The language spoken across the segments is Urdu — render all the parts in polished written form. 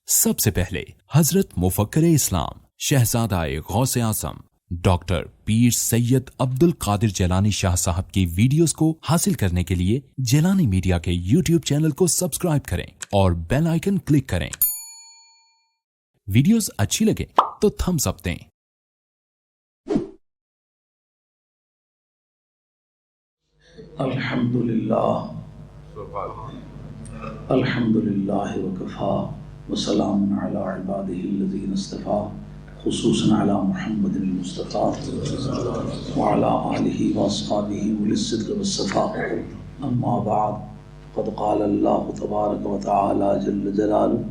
سب سے پہلے حضرت مفکر اسلام شہزادہ غوث اعظم ڈاکٹر پیر سید عبد القادر جیلانی شاہ صاحب کی ویڈیوز کو حاصل کرنے کے لیے جیلانی میڈیا کے یوٹیوب چینل کو سبسکرائب کریں اور بیل آئیکن کلک کریں۔ ویڈیوز اچھی لگے تو تھمز اپ دیں۔ الحمدللہ وکفا وسلام علی عبادہ الذین اصطفیٰ خصوصاً علی محمد المصطفیٰ وعلی آلہ واصحابہ اولی الصدق والصفاء اما بعد قد قال اللہ تبارک وتعالی جل جلالہ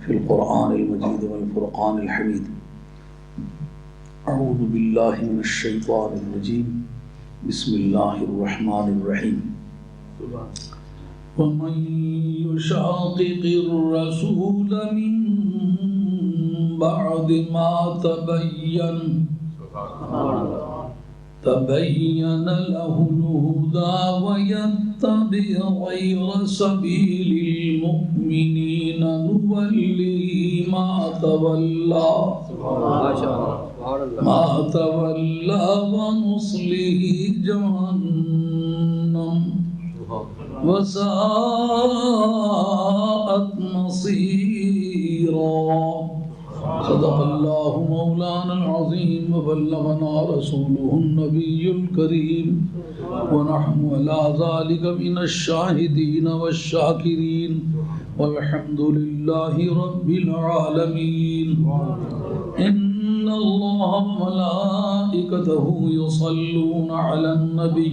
فی القرآن المجید والفرقان الحمید اعوذ باللہ من الشیطان الرجیم بسم اللہ الرحمن الرحیم وَمَن يُشَاقِقِ الرَّسُولَ مِن بَعْدِ مَا تَبَيَّنَ لَهُ الْهُدَى وَيَتَّبِعْ غَيْرَ سَبِيلِ الْمُؤْمِنِينَ نُوَلِّهِ مَا تَوَلَّى وَنُصْلِهِ جَهَنَّمَ وساءت مصيرا صدق الله مولانا العظيم وبلغنا رسوله النبي الكريم ونحن على ذلك من الشاهدين والشاكرين والحمد لله رب العالمين إن الله وملائكته يصلون على النبي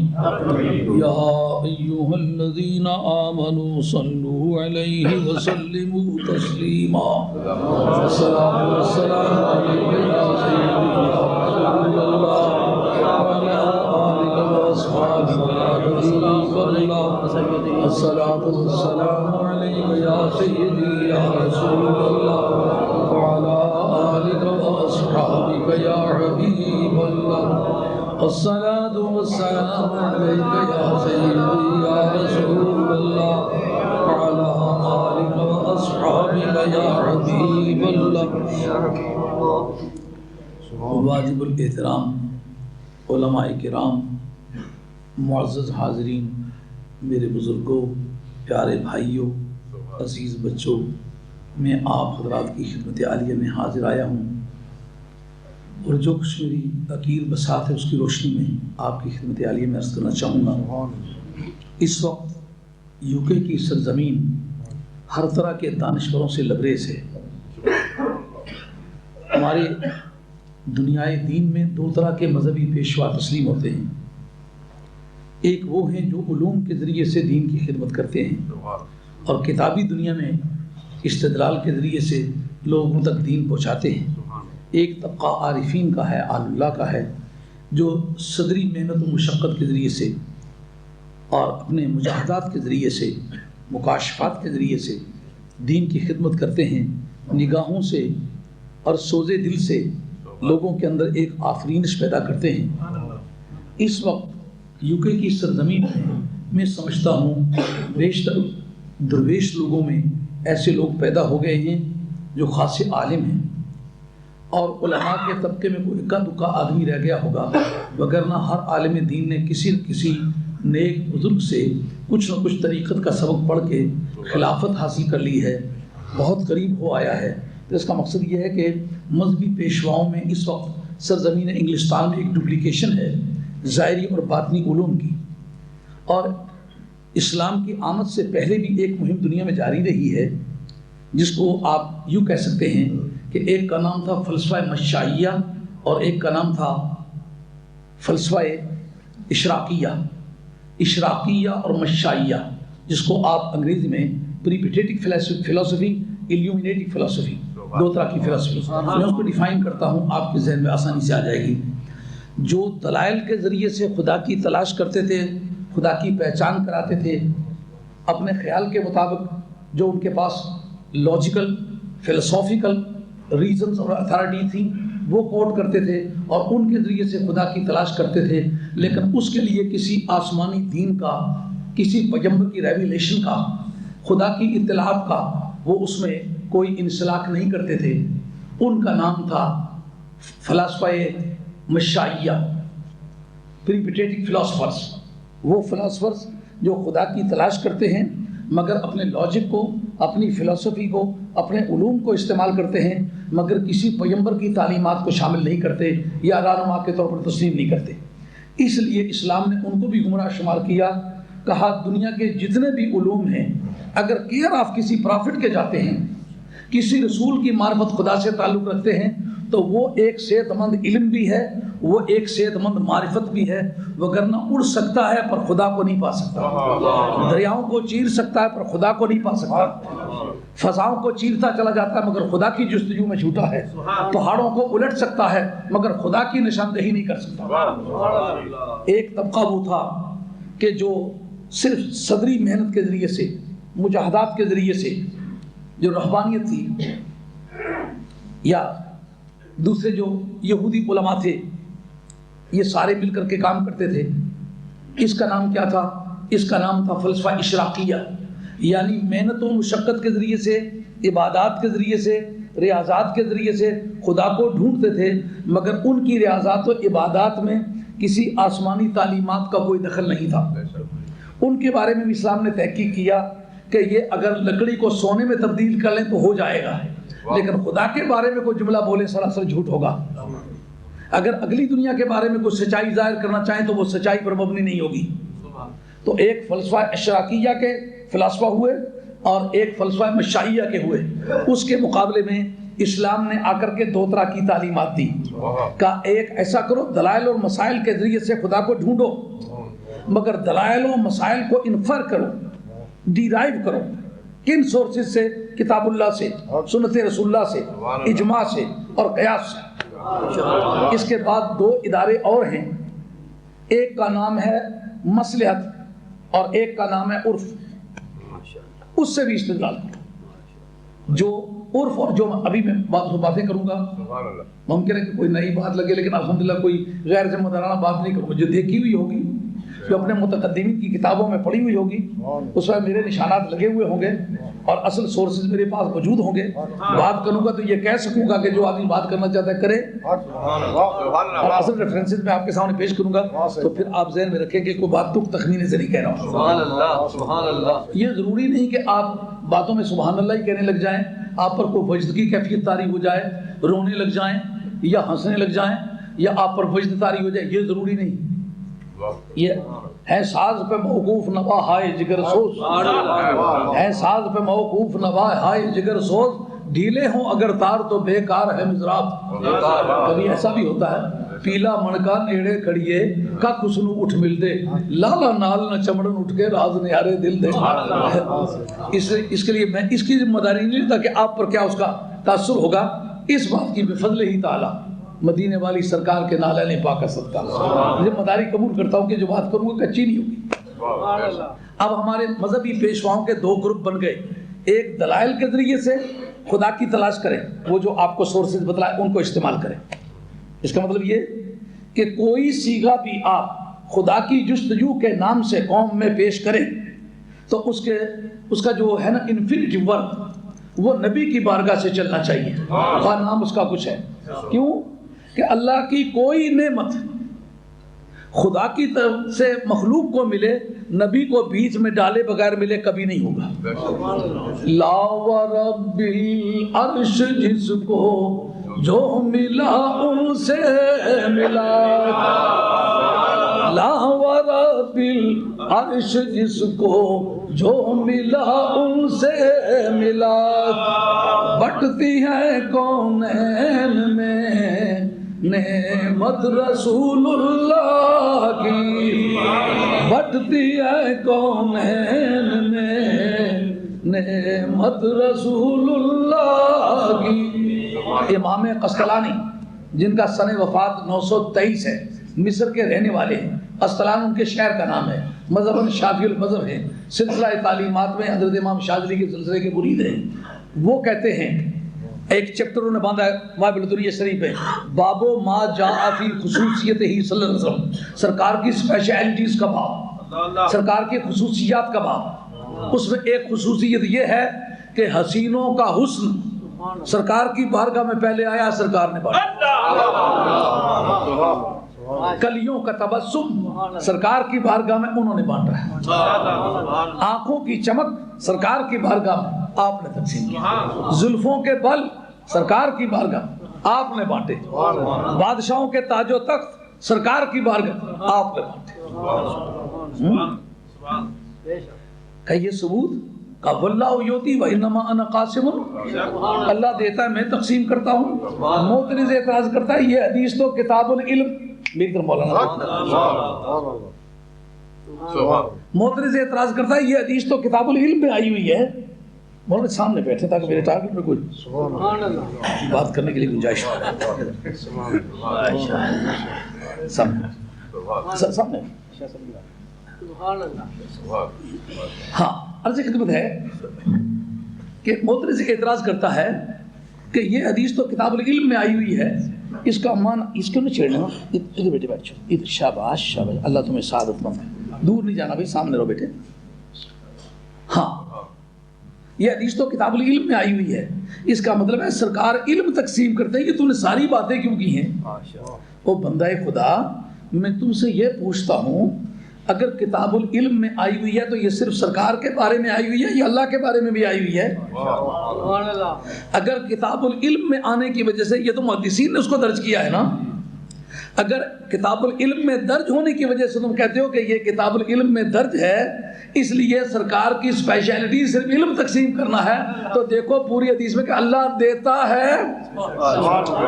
يا أيها الذين آمنوا صلوا عليه وسلموا تسليما الصلاة والسلام عليك يا سيدي يا رسول الله وعلى آلك وأصحابك يا حبيب الله الصلاة والسلام عليك يا سيدي يا رسول الله وعلى آلك وأصحابك يا حبيب الله الصلاة والسلام عليك يا سيدي يا رسول الله وعلى آلك وأصحابك يا حبيب الله واجب الاحترام علماء کرام، معزز حاضرین، میرے بزرگوں، پیارے بھائیوں، عزیز بچوں، میں آپ حضرات کی خدمت عالیہ میں حاضر آیا ہوں اور جو کچھ میری عقیل بساط ہے اس کی روشنی میں آپ کی خدمت عالیہ میں عرض کرنا چاہوں گا۔ اس وقت یو کے کی سرزمین ہر طرح کے دانشوروں سے لبریز ہے۔ ہمارے دنیائے دین میں دو طرح کے مذہبی پیشوا تسلیم ہوتے ہیں۔ ایک وہ ہیں جو علوم کے ذریعے سے دین کی خدمت کرتے ہیں اور کتابی دنیا میں استدلال کے ذریعے سے لوگوں تک دین پہنچاتے ہیں۔ ایک طبقہ عارفین کا ہے، آل اللہ کا ہے، جو صدری محنت و مشقت کے ذریعے سے اور اپنے مجاہدات کے ذریعے سے، مکاشفات کے ذریعے سے دین کی خدمت کرتے ہیں، نگاہوں سے اور سوزے دل سے لوگوں کے اندر ایک آفرینش پیدا کرتے ہیں۔ اس وقت یو کے کی سرزمین میں سمجھتا ہوں بیشتر درویش لوگوں میں ایسے لوگ پیدا ہو گئے ہیں جو خاصے عالم ہیں، اور علماء کے طبقے میں کوئی اکا دکا آدمی رہ گیا ہوگا، وگرنہ ہر عالم دین نے کسی نہ کسی نیک بزرگ سے کچھ نہ کچھ طریقت کا سبق پڑھ کے خلافت حاصل کر لی ہے، بہت قریب ہو آیا ہے۔ تو اس کا مقصد یہ ہے کہ مذہبی پیشواؤں میں اس وقت سرزمین انگلستان میں ایک ڈپلیکیشن ہے ظاہری اور باطنی علوم کی، اور اسلام کی آمد سے پہلے بھی ایک مہم دنیا میں جاری رہی ہے جس کو آپ یوں کہہ سکتے ہیں کہ ایک کا نام تھا فلسفہ مشائیہ اور ایک کا نام تھا فلسفہ اشراقیہ اور مشائیہ، جس کو آپ انگریزی میں پریپیٹیٹک فلسفی، ایلیومینیٹک فلسفی، دو طرح کی فلسفی، میں اس کو ڈیفائن کرتا ہوں، آپ کے ذہن میں آسانی سے آ جائے گی۔ جو دلائل کے ذریعے سے خدا کی تلاش کرتے تھے، خدا کی پہچان کراتے تھے، اپنے خیال کے مطابق جو ان کے پاس لاجیکل فلسافیکل ریزنز اور اتھارٹی تھی وہ کوٹ کرتے تھے اور ان کے ذریعے سے خدا کی تلاش کرتے تھے، لیکن اس کے لیے کسی آسمانی دین کا، کسی پیغمبر کی ریویلیشن کا، خدا کی اطلاعات کا وہ اس میں کوئی انسلاک نہیں کرتے تھے، ان کا نام تھا فلاسفہ مشائیہ، پریپیٹیٹک فلاسفرز۔ وہ فلاسفرز جو خدا کی تلاش کرتے ہیں مگر اپنے لاجک کو، اپنی فلسفی کو، اپنے علوم کو استعمال کرتے ہیں مگر کسی پیغمبر کی تعلیمات کو شامل نہیں کرتے یا رہنما کے طور پر تسلیم نہیں کرتے۔ اس لیے اسلام نے ان کو بھی گمراہ شمار کیا۔ کہا دنیا کے جتنے بھی علوم ہیں اگر کیئر آف کسی پرافٹ کے جاتے ہیں، کسی رسول کی معرفت خدا سے تعلق رکھتے ہیں، تو وہ ایک صحت مند علم بھی ہے، وہ ایک صحت مند معرفت بھی ہے، وگرنہ اڑ سکتا ہے پر خدا کو نہیں پا سکتا، دریاؤں کو چیر سکتا ہے پر خدا کو نہیں پا سکتا، فضاؤں کو چیرتا چلا جاتا ہے مگر خدا کی جستجو میں جھوٹا ہے، پہاڑوں کو الٹ سکتا ہے مگر خدا کی نشاندہی نہیں کر سکتا۔ ایک طبقہ وہ تھا کہ جو صرف صدری محنت کے ذریعے سے، مجاہدات کے ذریعے سے، جو رہبانیت تھی، یا دوسرے جو یہودی علماء تھے، یہ سارے مل کر کے کام کرتے تھے۔ اس کا نام کیا تھا؟ اس کا نام تھا فلسفہ اشراقیہ، یعنی محنت و مشقت کے ذریعے سے، عبادات کے ذریعے سے، ریاضات کے ذریعے سے خدا کو ڈھونڈتے تھے مگر ان کی ریاضات و عبادات میں کسی آسمانی تعلیمات کا کوئی دخل نہیں تھا۔ ان کے بارے میں بھی اسلام نے تحقیق کیا کہ یہ اگر لکڑی کو سونے میں تبدیل کر لیں تو ہو جائے گا، لیکن خدا کے بارے میں کوئی جملہ بولے سراسر جھوٹ ہوگا۔ اگر اگلی دنیا کے بارے میں کوئی سچائی ظاہر کرنا چاہیں تو وہ سچائی پر مبنی نہیں ہوگی۔ تو ایک فلسفہ اشراقیہ کے فلاسفہ ہوئے اور ایک فلسفہ مشائیہ کے ہوئے۔ اس کے مقابلے میں اسلام نے آ کر کے دو طرح کی تعلیمات دی۔ کہ ایک ایسا کرو دلائل اور مسائل کے ذریعے سے خدا کو ڈھونڈو، مگر دلائل و مسائل کو انفر کرو، ڈیرائیو کرو۔ کن سورسز سے؟ کتاب اللہ سے، سنت رسول اللہ سے، اجماع سے اور قیاس سے۔ اس کے بعد دو ادارے اور ہیں، ایک کا نام ہے مصلحت اور ایک کا نام ہے عرف۔ اس سے بھی استدلال کرو۔ جو عرف اور جو ابھی میں باتیں کروں گا، ممکن ہے کہ کوئی نئی بات لگے لیکن الحمدللہ کوئی غیر ذمہ دارانہ بات نہیں کروں گا، جو دیکھی ہوئی ہوگی، جو اپنے متقدمین کی کتابوں میں پڑھی ہوئی ہوگی، اس میں میرے نشانات لگے ہوئے ہوں گے اور اصل سورسز میرے پاس موجود ہوں گے۔ بات کروں گا تو یہ کہہ سکوں گا کہ جو آدمی بات کرنا چاہتا ہے کرے، اور اصل ریفرنسز میں آپ کے سامنے پیش کروں گا، تو پھر آپ ذہن میں رکھیں کہ کوئی بات تک تخمینے سے نہیں کہہ رہا ہوں۔ سبحان اللہ، سبحان اللہ۔ یہ ضروری نہیں کہ آپ باتوں میں سبحان اللہ ہی کہنے لگ جائیں، آپ پر کوئی وجد کی کیفیت طاری ہو جائے، رونے لگ جائیں یا ہنسنے لگ جائیں یا آپ پر وجد طاری ہو جائے، یہ ضروری نہیں۔ یہ ہے ساز پہ موقوف نوا ہائے جگر سوز، ہے ساز پہ موقوف نوا ہائے جگر سوز، ڈھیلے ہوں اگر تار تو بیکار ہے مضراب۔ کبھی ایسا بھی ہوتا ہے، پیلا منکا نیڑے کھڑیے کا کسنو اٹھ مل دے، لالا نال نہ چمڑن اٹھ کے راز نیارے دل دے۔ اس کے لیے میں اس کی ذمہ داری نہیں لیتا کہ آپ پر کیا اس کا تاثر ہوگا، اس بات کی بفضل ہی تعالیٰ مدینے والی سرکار کے نالین پاک صدقہ ذمہ داری قبول کرتا ہوں کہ جو بات کروں گا کچی نہیں ہوگی۔ اب ہمارے مذہبی پیشواؤں کے دو گروپ بن گئے، ایک دلائل کے ذریعے سے خدا کی تلاش کریں، وہ جو آپ کو سورسز بتلائے ان کو استعمال کریں۔ اس کا مطلب یہ کہ کوئی سیغہ بھی آپ خدا کی جستجو کے نام سے قوم میں پیش کریں تو اس کا جو ہے نا انفینیٹیو ورک وہ نبی کی بارگاہ سے چلنا چاہیے، خواہ نام اس کا کچھ ہے۔ کیوں کہ اللہ کی کوئی نعمت خدا کی طرف سے مخلوق کو ملے، نبی کو بیچ میں ڈالے بغیر ملے کبھی نہیں ہوگا۔ لا ورب العرش جس کو جو ملا ان سے ملا، لا ورب العرش جس کو جو ملا ان سے ملا، بٹتی ہے کونین میں نعمت رسول اللہ کی، بٹتی ہے کونین میں نعمت رسول اللہ کی۔ امام قسطلانی جن کا سن وفات 923 ہے، مصر کے رہنے والے ہیں، قسطلان ان کے شہر کا نام ہے، مذہباً شافعی المذہب ہے، سلسلہ تعلیمات میں حضرت امام شاذلی کے سلسلے کے مرید ہیں۔ وہ کہتے ہیں، ایک چیپٹر انہوں نے باندھا ہے وابل الدنیا شریف ہے، بابو ما جاء فی خصوصیت ہی صلی اللہ علیہ وسلم، سرکار کی اسپیشلٹیز کا باب، سرکار کی خصوصیات کا باب۔ اس میں ایک خصوصیت یہ ہے کہ کہ حسینوں کا حسن سرکار کی بارگاہ میں پہلے آیا، سرکار نے بانٹا۔ کلیوں کا تبسم سرکار کی بارگاہ میں انہوں نے بانٹا ہے۔ آنکھوں کی چمک سرکار کی بارگاہ میں آپ نے تقسیم کیا۔ زلفوں کے بل سرکار کی بارگاہ آپ نے بانٹے۔ بادشاہوں کے تاج و تخت سرکار کی بارگاہ آپ نے بانٹے۔ کہ یہ ثبوت کہ واللہ یؤتی وانما انا قاسم، اللہ دیتا ہے میں تقسیم کرتا ہوں۔ معترض اعتراض کرتا ہے یہ حدیث تو کتاب العلم، میری طرف مولانا معترض اعتراض کرتا ہے یہ حدیث تو کتاب العلم میں آئی ہوئی ہے۔ مولانا سامنے بیٹھے تاکہ میرے ٹارگٹ میں کوئی بات کرنے کے لیے گنجائش ہو۔ سامنے ہاں عرض خدمت ہے کہ معترض اعتراض کرتا ہے کہ یہ حدیث تو کتاب العلم میں آئی ہوئی ہے، اس کا معنی اس کو نہیں چھیڑنا۔ ادھر بیٹے بیٹھ جاؤ، ادھر شاباش شاباش، اللہ تمہیں سعادت مند ہے، دور نہیں جانا بھائی، سامنے رہو بیٹے۔ ہاں یہ حدیث تو کتاب العلم میں آئی ہوئی ہے، اس کا مطلب ہے سرکار علم تقسیم کرتے ہیں کہ تو نے ساری باتیں کیوں کی ہیں؟ او بندہ خدا، میں تم سے یہ پوچھتا ہوں اگر کتاب العلم میں آئی ہوئی ہے تو یہ صرف سرکار کے بارے میں آئی ہوئی ہے یا اللہ کے بارے میں بھی آئی ہوئی ہے؟ اگر کتاب العلم میں آنے کی وجہ سے، یہ تو محدثین نے اس کو درج کیا ہے نا، اگر کتاب العلم میں درج ہونے کی وجہ سے تم کہتے ہو کہ یہ کتاب العلم میں درج ہے اس لیے سرکار کی اسپیشلٹی صرف علم تقسیم کرنا ہے، تو دیکھو پوری حدیث میں کہ اللہ دیتا ہے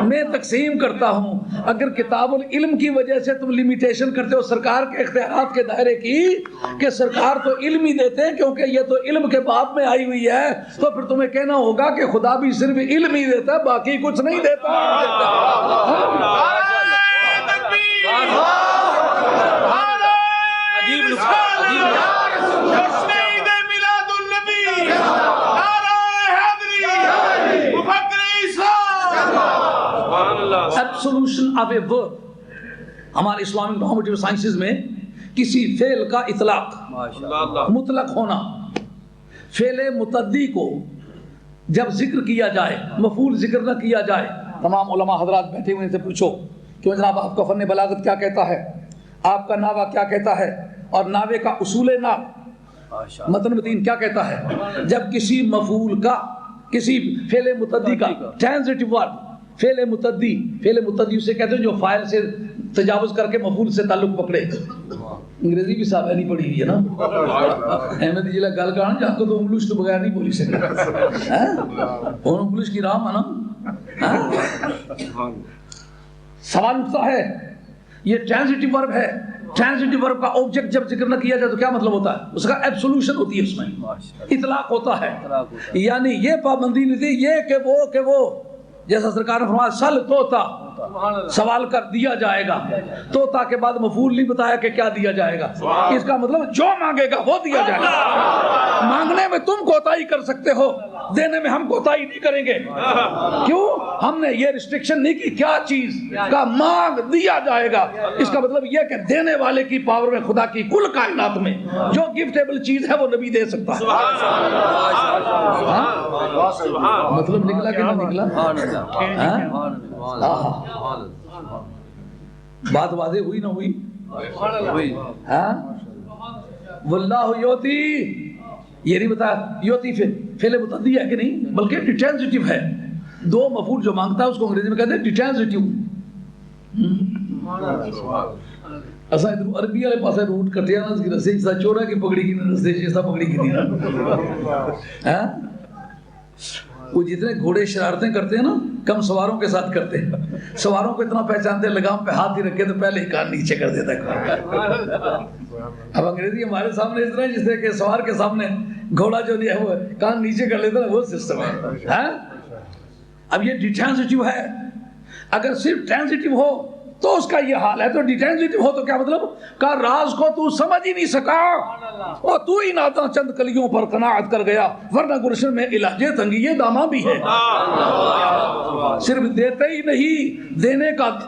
میں تقسیم کرتا ہوں۔ اگر کتاب العلم کی وجہ سے تم لمیٹیشن کرتے ہو سرکار کے اختیارات کے دائرے کی کہ سرکار تو علم ہی دیتے ہیں کیونکہ یہ تو علم کے باب میں آئی ہوئی ہے، تو پھر تمہیں کہنا ہوگا کہ خدا بھی صرف علم ہی دیتا ہے، باقی کچھ نہیں دیتا۔ Absolution of a verb، ہمارے اسلامک نارمیٹیو سائنسز میں کسی فعل کا اطلاق، مطلق ہونا، فعل متعدی کو جب ذکر کیا جائے، مفعول ذکر نہ کیا جائے، تمام علماء حضرات بیٹھے ہوئے سے پوچھو کہ جناب آپ کا فن بلاغت کیا کہتا ہے، آپ کا ناوہ کیا کہتا ہے، اور ناوے کا اصول ناو متن متین کیا کہتا ہے؟ جب کسی مفعول کا، کسی فعل متعدی کا ٹرانزٹیو ورب، فعل متعدی اسے کہتے ہیں جو فاعل سے تجاوز کر کے مفعول سے تعلق پکڑے۔ انگریزی بھی صاحب نہیں پڑھی ہوئی ہے نا، احمد جی گل کرنا جا کو تو انگلش تو بغیر نہیں بولی سکتے، اور انگلش کی رام ہے نا۔ سوال اٹھتا ہے یہ ٹرانزٹیو ورب ہے، ٹرانزٹیو ورب کا آبجیکٹ جب ذکر نہ کیا جائے تو کیا مطلب ہوتا ہے؟ اس کا ایبسولوشن ہوتی ہے، اس میں اطلاق ہوتا ہے، یعنی یہ پابندی نہیں تھی یہ کہ وہ جیسا سرکار نے فرمایا سل توتا، سوال کر دیا جائے گا، توتا کے بعد مفعول نہیں بتایا کہ کیا دیا جائے گا، اس کا مطلب جو مانگے گا وہ دیا جائے گا۔ مانگنے میں تم کوتاہی کر سکتے ہو، دینے میں ہم کوتاہی نہیں کریں گے، کیوں؟ ہم نے یہ ریسٹرکشن نہیں کی کیا چیز کا مانگ دیا جائے گا، اس کا مطلب یہ کہ دینے والے کی پاور میں، خدا کی کل کائنات میں جو گفٹیبل چیز ہے وہ نبی دے سکتا ہے۔ مطلب نکلا کہ نہ نکلا؟ بات واضح ہوئی نہ ہوئی؟ واللہ یوتی، یہ نہیں بتا یوتی فعل متعدی ہے کہ نہیں، بلکہ ڈیٹرانزٹیو ہے، دو مفعول جو مانگتا ہے اس کو انگریزی میں کہتے ہیں ڈیٹرانزٹیو۔ اسا ادھر عربی والے پاسے روٹ کٹیا نا، اس کی رسی جیسا چورا کی پگڑی کی رسی جیسا پگڑی کی دی نا۔ وہ جتنے گھوڑے شرارتیں کرتے ہیں نا کم سواروں کے ساتھ کرتے ہیں، سواروں کو اتنا پہچانتے ہیں لگام پہ ہاتھ ہی رکھے تو پہلے ہی کان نیچے کر دیتا ہے۔ اب انگریزی ہمارے سامنے اس طرح جس طرح کہ سوار کے سامنے گھوڑا جو دیا وہ کان نیچے کر لیتا ہے، وہ سسٹم ہے۔ اب یہ ڈیٹرانزٹیو ہے، اگر صرف ٹرانزٹیو ہو تو اس کا یہ حال ہے، تو ڈیٹرانزٹیو ہو تو کیا مطلب کا راز کو تو سمجھ ہی نہیں سکا اور تو ہی ناتا چند کلیوں پر قناعت کر گیا، ورنہ گلشن میں علاج تنگی یہ داما بھی ہے۔ صرف دیتے ہی نہیں،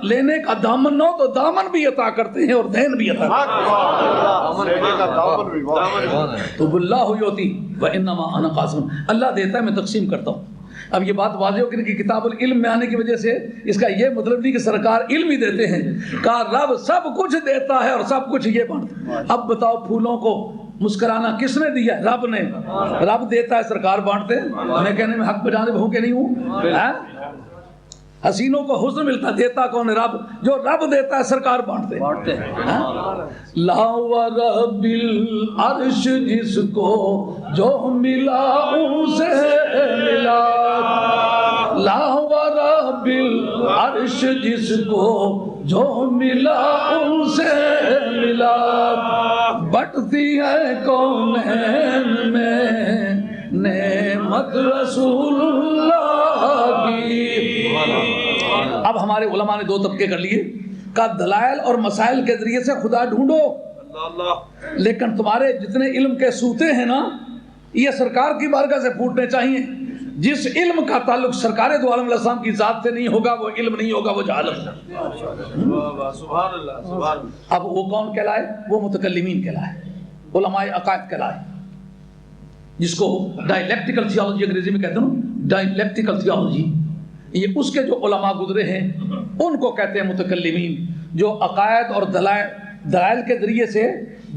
لینے کا دامن نہ ہو تو دامن بھی عطا کرتے ہیں اور دین بھی عطا کرتے ہیں۔ تو اللہ یعطی وانما انا قاسم، اللہ دیتا ہے میں تقسیم کرتا ہوں۔ اب یہ بات واضح ہو کہ کتاب العلم میں آنے کی وجہ سے اس کا یہ مطلب نہیں کہ سرکار علم ہی دیتے ہیں، کہا رب سب کچھ دیتا ہے اور سب کچھ یہ بانٹتا ہے۔ اب بتاؤ پھولوں کو مسکرانا کس نے دیا؟ رب نے۔ رب دیتا ہے سرکار بانٹتے ہیں۔ میں کہنے میں حق بجانے بھوں کے نہیں ہوں۔ حسینوں کو حسن ملتا، دیتا کون ہے؟ رب۔ جو رب دیتا ہے سرکار بانٹتے ہیں۔ لا ورب العرش جس کو جو ملا ان سے ملا، لا ورب العرش جس کو جو ملا ان سے ملا، بٹتی ہے کونین میں نعمت رسول اللہ کی۔ اب ہمارے علماء نے دو طبقے کر لیے، کا دلائل اور مسائل کے ذریعے سے خدا ڈھونڈو، لیکن تمہارے جتنے علم کے سوتے ہیں نا یہ سرکار کی بارگاہ سے پھوٹنے چاہیے۔ جس علم کا تعلق سرکار دو عالم علیہ السلام کی ذات سے نہیں ہوگا وہ علم نہیں ہوگا، وہ جہالت ہے۔ اب وہ کون کہلائے؟ وہ متکلمین کہلائے، علماء عقائد کہلائے، جس کو ڈائلیکٹیکل تھیولوجی انگریزی میں کہتے ہیں، ڈائلیکٹیکل تھیولوجی۔ یہ اس کے جو علماء گزرے ہیں ان کو کہتے ہیں متکلمین، جو عقائد اور دلائل کے ذریعے سے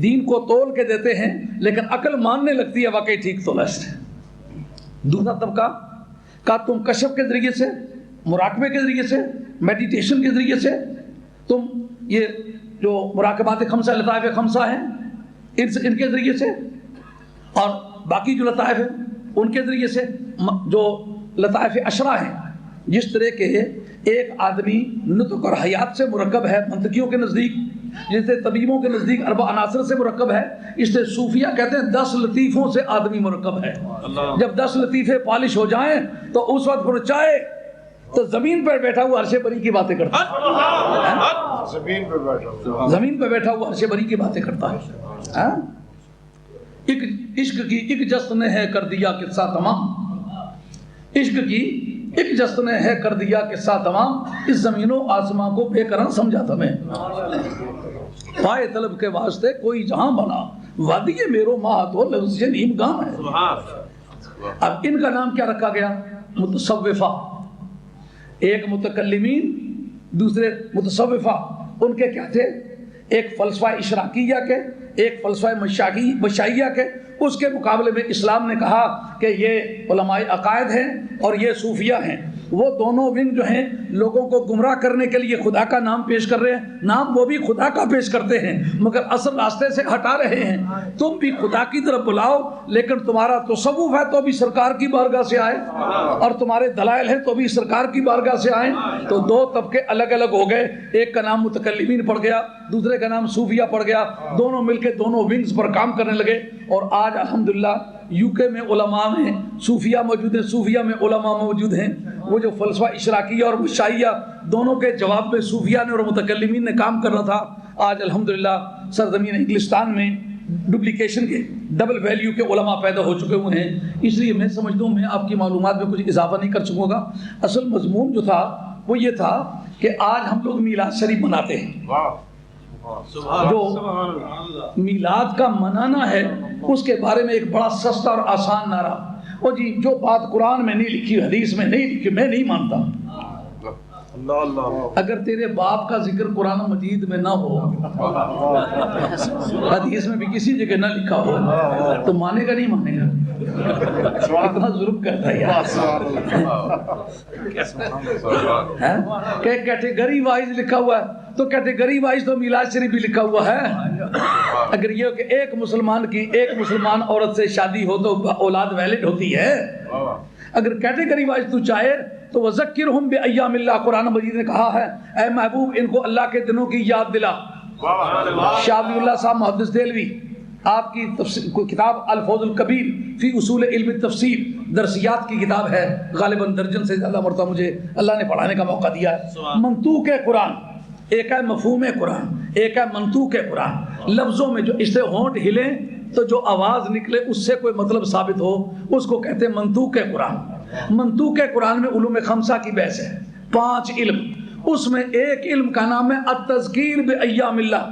دین کو تول کے دیتے ہیں لیکن عقل ماننے لگتی ہے واقعی ٹھیک تو لسٹ ہے۔ دوسرا طبقہ کا تم کشف کے ذریعے سے، مراقبے کے ذریعے سے، میڈیٹیشن کے ذریعے سے، تم یہ جو مراقبات خمسہ، لطائف خمسہ ہیں ان کے ذریعے سے، اور باقی جو لطائف ہیں ان کے ذریعے سے، جو لطائف عشرہ ہیں، جس طرح کے ایک آدمی نطق اور حیات سے مرکب ہے منطقیوں کے نزدیک، جیسے طبیبوں کے نزدیک اربع عناصر سے مرکب ہے، اس سے صوفیہ کہتے ہیں 10 لطیفوں سے آدمی مرکب ہے۔ جب 10 لطیفے پالش ہو جائیں تو اس وقت پھر چاہے تو زمین پر بیٹھا ہوا عرش بری کی باتیں کرتا ہے، زمین پہ بیٹھا ہوا عرش بری کی باتیں کرتا ہے۔ عشق کی ایک جست نے ہے کر دیا قصہ تمام، عشق کی ایک جست نے ہے کر دیا قصہ تمام، اس زمین و آسمان کو بے قرار سمجھا تھا میں، پائے طلب کے واسطے کوئی جہاں بنا، وادی میرو ماہ تو لفظ نیم گام ہے۔ اب ان کا نام کیا رکھا گیا؟ متصوفہ۔ ایک متکلمین، دوسرے متصوفہ۔ ان کے کیا تھے؟ ایک فلسفہ اشراقیہ کے، ایک فلسفہ مشائیہ کے۔ اس کے مقابلے میں اسلام نے کہا کہ یہ علماء عقائد ہیں اور یہ صوفیہ ہیں۔ وہ دونوں ونگ جو ہیں لوگوں کو گمراہ کرنے کے لیے خدا کا نام پیش کر رہے ہیں، نام وہ بھی خدا کا پیش کرتے ہیں مگر اصل راستے سے ہٹا رہے ہیں۔ تم بھی خدا کی طرف بلاؤ لیکن تمہارا تصوف ہے تو بھی سرکار کی بارگاہ سے آئے، اور تمہارے دلائل ہیں تو بھی سرکار کی بارگاہ سے آئیں۔ تو دو طبقے الگ الگ ہو گئے، ایک کا نام متکلمین پڑ گیا، دوسرے کا نام صوفیہ پڑ گیا۔ دونوں مل کے دونوں ونگز پر کام کرنے لگے، اور آج الحمدللہ یو کے میں علماء میں صوفیہ موجود ہیں، صوفیہ میں علماء موجود ہیں۔ وہ جو فلسفہ اشراقیہ اور مشائیہ دونوں کے جواب میں صوفیہ نے اور متکلمین نے کام کرنا تھا، آج الحمدللہ سرزمین انگلستان میں ڈپلیکیشن کے ڈبل ویلیو کے علماء پیدا ہو چکے ہوئے ہیں۔ اس لیے میں سمجھتا ہوں میں آپ کی معلومات میں کچھ اضافہ نہیں کر سکوں گا۔ اصل مضمون جو تھا وہ یہ تھا کہ آج ہم لوگ میلاد شریف مناتے ہیں۔ جو میلاد کا منانا ہے اس کے بارے میں ایک بڑا سستا اور آسان نعرہ، وہ جی جو بات قرآن میں نہیں لکھی، حدیث میں نہیں لکھی، میں نہیں مانتا۔ اگر تیرے باپ کا ذکر قرآن مجید میں نہ ہو، حدیث میں بھی کسی جگہ نہ لکھا ہو، تو مانے گا نہیں مانے گا؟ اتنا ظلم کرتا ہے یار۔ کہ کیٹیگری وائز لکھا ہوا ہے تو کیٹیگری وائز تو میلاد شریف بھی لکھا ہوا ہے۔ اگر یہ کہ ایک مسلمان عورت سے شادی ہو تو اولاد ویلڈ ہوتی ہے، اگر کیٹیگری وائز تو چاہے تو وذکرہم بایام اللہ، قرآن مجید نے کہا ہے اے محبوب ان کو اللہ کے دنوں کی یاد دلا۔ شاہ ولی اللہ صاحب محدث دہلوی، آپ کی کتاب الفوز الکبیر فی اصول علم تفسیر، درسیات کی کتاب ہے، غالباً درجن سے زیادہ مرتبہ مجھے اللہ نے پڑھانے کا موقع دیا ہے۔ منطوق قرآن ایک ہے، مفہوم قرآن ایک ہے، منطوق قرآن لفظوں میں جو اس سے ہونٹ ہلیں تو جو آواز نکلے اس سے کوئی مطلب ثابت ہو اس کو کہتے ہیں منطوق قرآن۔ منطوق قرآن میں علوم خمسہ کی بحث ہے، 5 علم، اس میں ایک علم کا نام ہے التذکیر بایام اللہ۔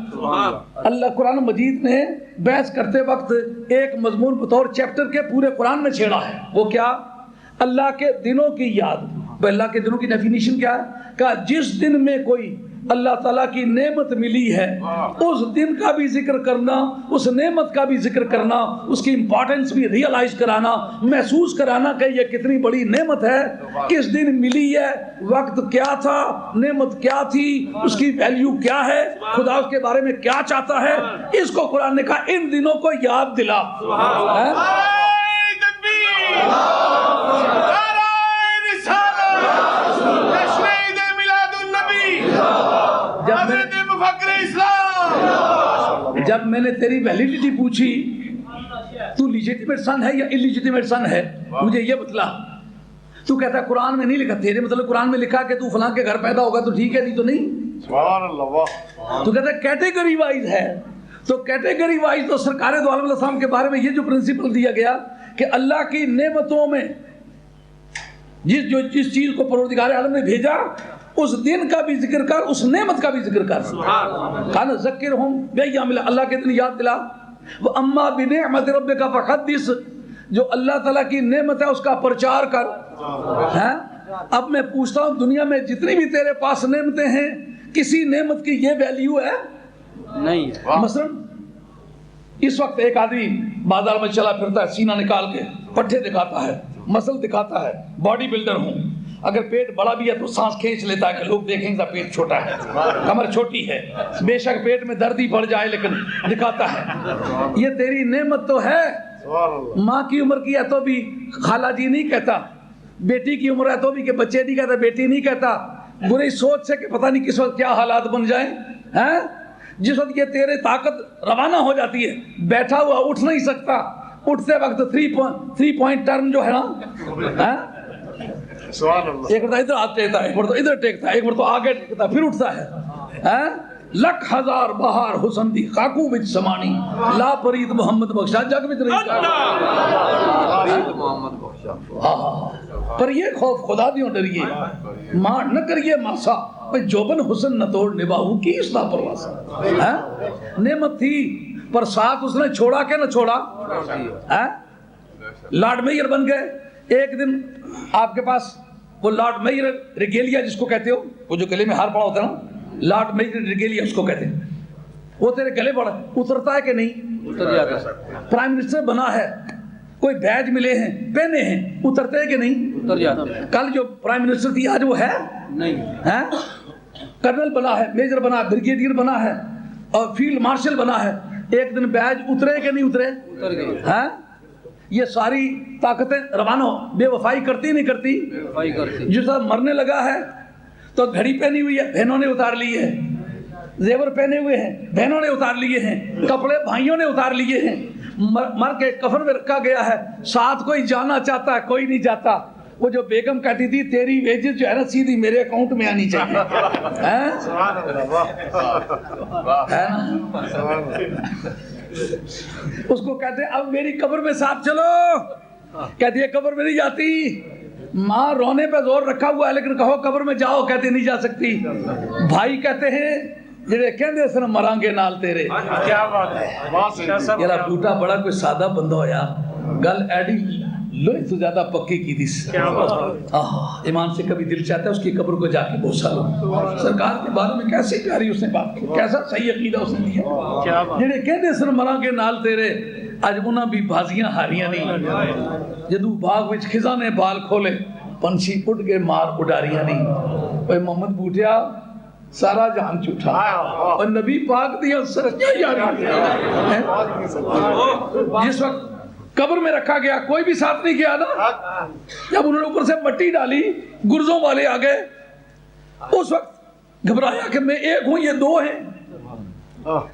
اللہ قرآن مجید نے بحث کرتے وقت ایک مضمون بطور چیپٹر کے پورے قرآن میں چھیڑا ہے، وہ کیا؟ اللہ کے دنوں کی یاد۔ اللہ کے دنوں کی ڈیفینیشن کیا ہے؟ کہا جس دن میں کوئی اللہ تعالیٰ کی نعمت ملی ہے اس دن کا بھی ذکر کرنا، اس نعمت کا بھی ذکر کرنا، اس کی امپورٹنس بھی ریئلائز کرانا، محسوس کرانا کہ یہ کتنی بڑی نعمت ہے، کس دن ملی ہے، وقت کیا تھا، نعمت کیا تھی، اس کی ویلیو کیا ہے، خدا اس کے بارے میں کیا چاہتا ہے، اس کو قرآن نے کہا ان دنوں کو یاد دلا۔ جب میں نے تیری ویلیڈیٹی پوچھی تو لیجیٹیمیٹ سن ہے یا انلیجیٹیمیٹ سن ہے مجھے یہ بتلا، تو کہتا ہے قرآن میں نہیں لکھا، تیرے مطلب قرآن میں لکھا کہ تو فلاں کے گھر پیدا ہوگا تو ٹھیک ہے، نہیں تو نہیں۔ سبحان اللہ۔ تو کہتا ہے کیٹیگری وائز ہے، تو کیٹیگری وائز تو سرکار دو عالم علیہ السلام کے بارے میں یہ جو پرنسپل دیا گیا کہ اللہ کی نعمتوں میں جس چیز کو پروردگار عالم نے بھیجا اس دن کا بھی ذکر کر، اس نعمت کا بھی ذکر کر۔ کہا ذکرہم بایام اللہ، اللہ کے دن یاد دلا۔ وَأَمَّا بِنِعْمَةِ رَبِّكَ فَحَدِّث، جو اللہ تعالیٰ کی نعمت ہے اس کا پرچار کر۔ اب میں پوچھتا ہوں دنیا میں جتنی بھی تیرے پاس نعمتیں ہیں کسی نعمت کی یہ ویلیو ہے؟ نہیں۔ مثلا اس وقت ایک آدمی بازار میں چلا پھرتا ہے، سینہ نکال کے پٹھے دکھاتا ہے، مسل دکھاتا ہے، باڈی بلڈر ہوں، اگر پیٹ بڑا بھی ہے تو سانس کھینچ لیتا ہے کہ لوگ دیکھیں گے پیٹ چھوٹا ہے، کمر چھوٹی ہے، بے شک پیٹ میں درد ہی پڑ جائے لیکن دکھاتا ہے۔ یہ تیری نعمت تو ہے، ماں کی عمر کی ہے تو بھی خالہ جی نہیں کہتا، بیٹی کی عمر ہے تو بھی کہ بچے نہیں کہتا، بیٹی نہیں کہتا، بری سوچ سے کہ پتہ نہیں کس وقت کیا حالات بن جائیں۔ جس وقت یہ تیرے طاقت روانہ ہو جاتی ہے، بیٹھا ہوا اٹھ نہیں سکتا، اٹھتے وقت 3 پوائنٹ ٹرن جو ہے نا، ایک بار ادھر ہاتھ ٹیکتا ہے، ایک بار تو ادھر ٹیکتا ہے، ایک بار تو آگے ٹیکتا ہے، پھر اٹھتا ہے۔ لکھ ہزار بہار حسن دی خاکو وچ سمانی، لا پرید محمد بخشا جگ وچ رہی۔ پر یہ خوف خدا دیوں ڈریے، ماں نہ کریے ماسا، جوبن حسن نہ توڑ نباہو کی اس لاپرواہ۔ نعمت تھی پر ساتھ اس نے چھوڑا کہ نہ چھوڑا؟ لارڈ میئر بن گئے۔ ایک دن آپ کے پاس وہ لارڈ میئر ریگیلیا جس کو کہتے ہو، وہ جو گلے میں ہار پڑا ہوتا ہے نا، لارڈ میئر ریگیلیا اس کو کہتے ہیں، وہ تیرے گلے پڑا اترتا ہے کہ نہیں؟ اتر جاتا ہے۔ پرائم منسٹر بنا ہے، کوئی بیج ملے ہیں، پہنے ہیں، اترتے ہیں کہ نہیں؟ اتر جاتا ہے۔ کل جو پرائم منسٹر تھی آج وہ ہے نہیں، کرنل بنا ہے، میجر بنا ہے، بریگیڈیئر بنا ہے اور فیلڈ مارشل بنا ہے، ایک دن بیج اترے کہ نہیں اترے؟ اتر گئے۔ یہ ساری طاقتیں روانہ بے وفائی کرتی نہیں کرتی؟ جس طرح مرنے لگا ہے تو گھڑی پہنی ہوئی ہے، بہنوں نے اتار لی ہے، زیور پہنے ہوئے ہیں، بہنوں نے اتار لیے ہیں، کپڑے بھائیوں نے اتار لیے ہیں، مر کے کفن میں رکھا گیا ہے، ساتھ کوئی جانا چاہتا ہے کوئی نہیں جاتا۔ وہ جو بیگم کہتی تھی تیری ویجز جو ہے نا سیدھی میرے اکاؤنٹ میں آنی چاہیے، اس کو کہتے ہیں اب میری قبر میں ساتھ چلو، کہتی ہے قبر میں نہیں جاتی، ماں رونے پہ زور رکھا ہوا ہے لیکن کہو قبر میں جاؤ، کہتے نہیں جا سکتی۔ بھائی کہتے ہیں جڑے کہندے سن مراں گے نال تیرے، کیا بات ہے یار، بوٹا بڑا کوئی سادہ بندہ ہویا، گل ایڈی لوہے تو زیادہ پکی کی تھی، ایمان سے کبھی دل چاہتا ہے اس کی قبر کو جا کے بوسا لو۔ سرکار کے بارے میں کیسی پیاری اس نے بات کی، کیسا صحیح عقیدہ اس نے دیا، جڑے کہندے سن مراں گے نال تیرے، اج انہاں بھی بازیاں ہاریاں نہیں، جدو باغ وچ خزاں نے بال کھولے پنچھی اڑ کے مار اڈاریاں نہیں۔ اوے محمد بوٹیا سارا جہان جھوٹا اور نبی پاک دیا سچیاں یاریاں، جس وقت قبر میں رکھا گیا کوئی بھی ساتھ نہیں گیا نا، جب انہوں نے اوپر سے مٹی ڈالی گرزوں والے آ گئے، اس وقت گھبرایا کہ میں ایک ہوں یہ دو ہیں۔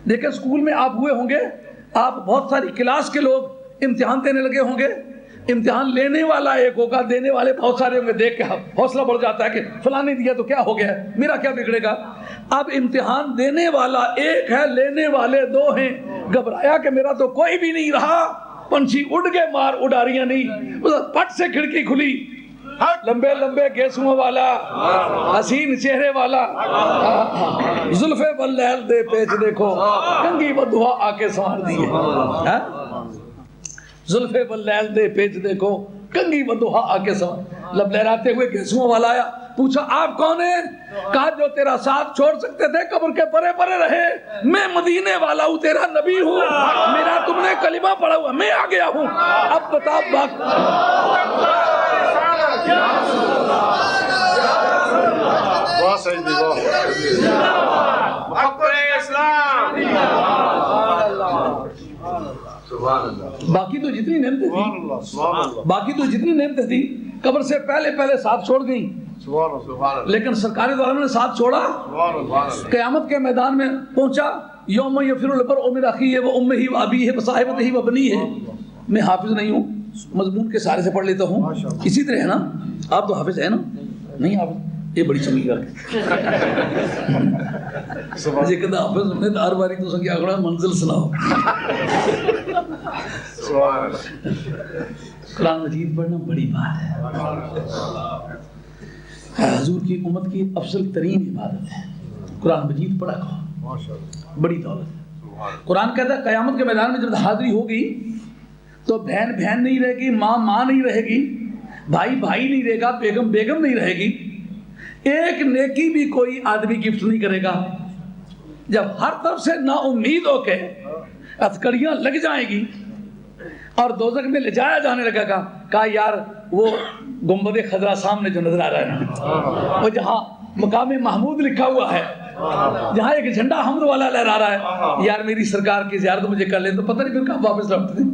دیکھیں سکول میں آپ ہوئے ہوں گے، آپ بہت ساری کلاس کے لوگ امتحان دینے لگے ہوں گے، امتحان لینے والا ایک ہوگا، دینے والے بہت سارے ہوں گے، دیکھ کے حوصلہ بڑھ جاتا ہے کہ فلاں نے دیا تو کیا ہو گیا، میرا کیا بگڑے گا۔ اب امتحان دینے والا ایک ہے، لینے والے دو ہیں، گھبرایا کہ میرا تو کوئی بھی نہیں رہا، پنچھی اڑ گئے مار اڈاریاں نہیں، پٹ سے کھڑکی کھلی، لمبے لمبے گیسوں والا، حسین چہرے والا، زلفے واللیل دے پیچ دیکھو کنگھی بدھوا آ کے سنوار دیے، زلفے واللیل دے پیچ دیکھو کنگھی بدھوا آ کے سنوار۔ لب لہراتے ہوئے گیسوں والا آیا، پوچھا آپ کون ہیں؟ کہا جو تیرا ساتھ چھوڑ سکتے تھے قبر کے پرے پرے رہے، میں مدینے والا ہوں، تیرا نبی ہوں، میرا تم نے کلمہ پڑھا ہوا، میں آ گیا ہوں، اب بتا باقی باقی تو جتنی نعمتیں تھیں، باقی تو جتنی نعمتیں تھیں قبر سے پہلے پہلے ساتھ چھوڑ گئیں، لیکن سرکار دو عالم نے ساتھ چھوڑا، قیامت کے میدان میں پہنچا، یوم یفر المرء من اخیہ و امہ و ابیہ و صاحبتہ و بنیہ۔ میں حافظ نہیں ہوں، مضمون کے سارے سے پڑھ لیتا ہوں، اسی طرح ہے نا، آپ تو حافظ ہیں نا؟ نہیں حافظ، یہ بڑی چنگی گل ہے، کہ حافظ نے ہر باری تو سنگیا کھڑا منزل سناؤ۔ قرآن مجید پڑھنا بڑی بات ہے، حضور کی امت کی افضل ترین عبادت ہے، قرآن مجید پڑھا کرو، بڑی دولت ہے۔ قرآن کہتا ہے قیامت کے میدان میں جب حاضری ہوگی تو بہن بہن نہیں رہے گی، ماں ماں نہیں رہے گی، بھائی بھائی نہیں رہے گا، بیگم بیگم نہیں رہے گی، ایک نیکی بھی کوئی آدمی گفٹ نہیں کرے گا۔ جب ہر طرف سے نا امید ہو کے ہتھکڑیاں لگ جائیں گی اور دوزخ میں لے جایا جانے لگے گا، کہا یار وہ گنبد خضرا سامنے جو نظر آ رہا ہے نا، وہ جہاں مقام محمود لکھا ہوا ہے، جہاں ایک جھنڈا حمد والا لہرا رہا ہے، یار میری سرکار کی زیارت مجھے کر لیں تو پتہ نہیں پھر کب واپس لوٹتے ہیں،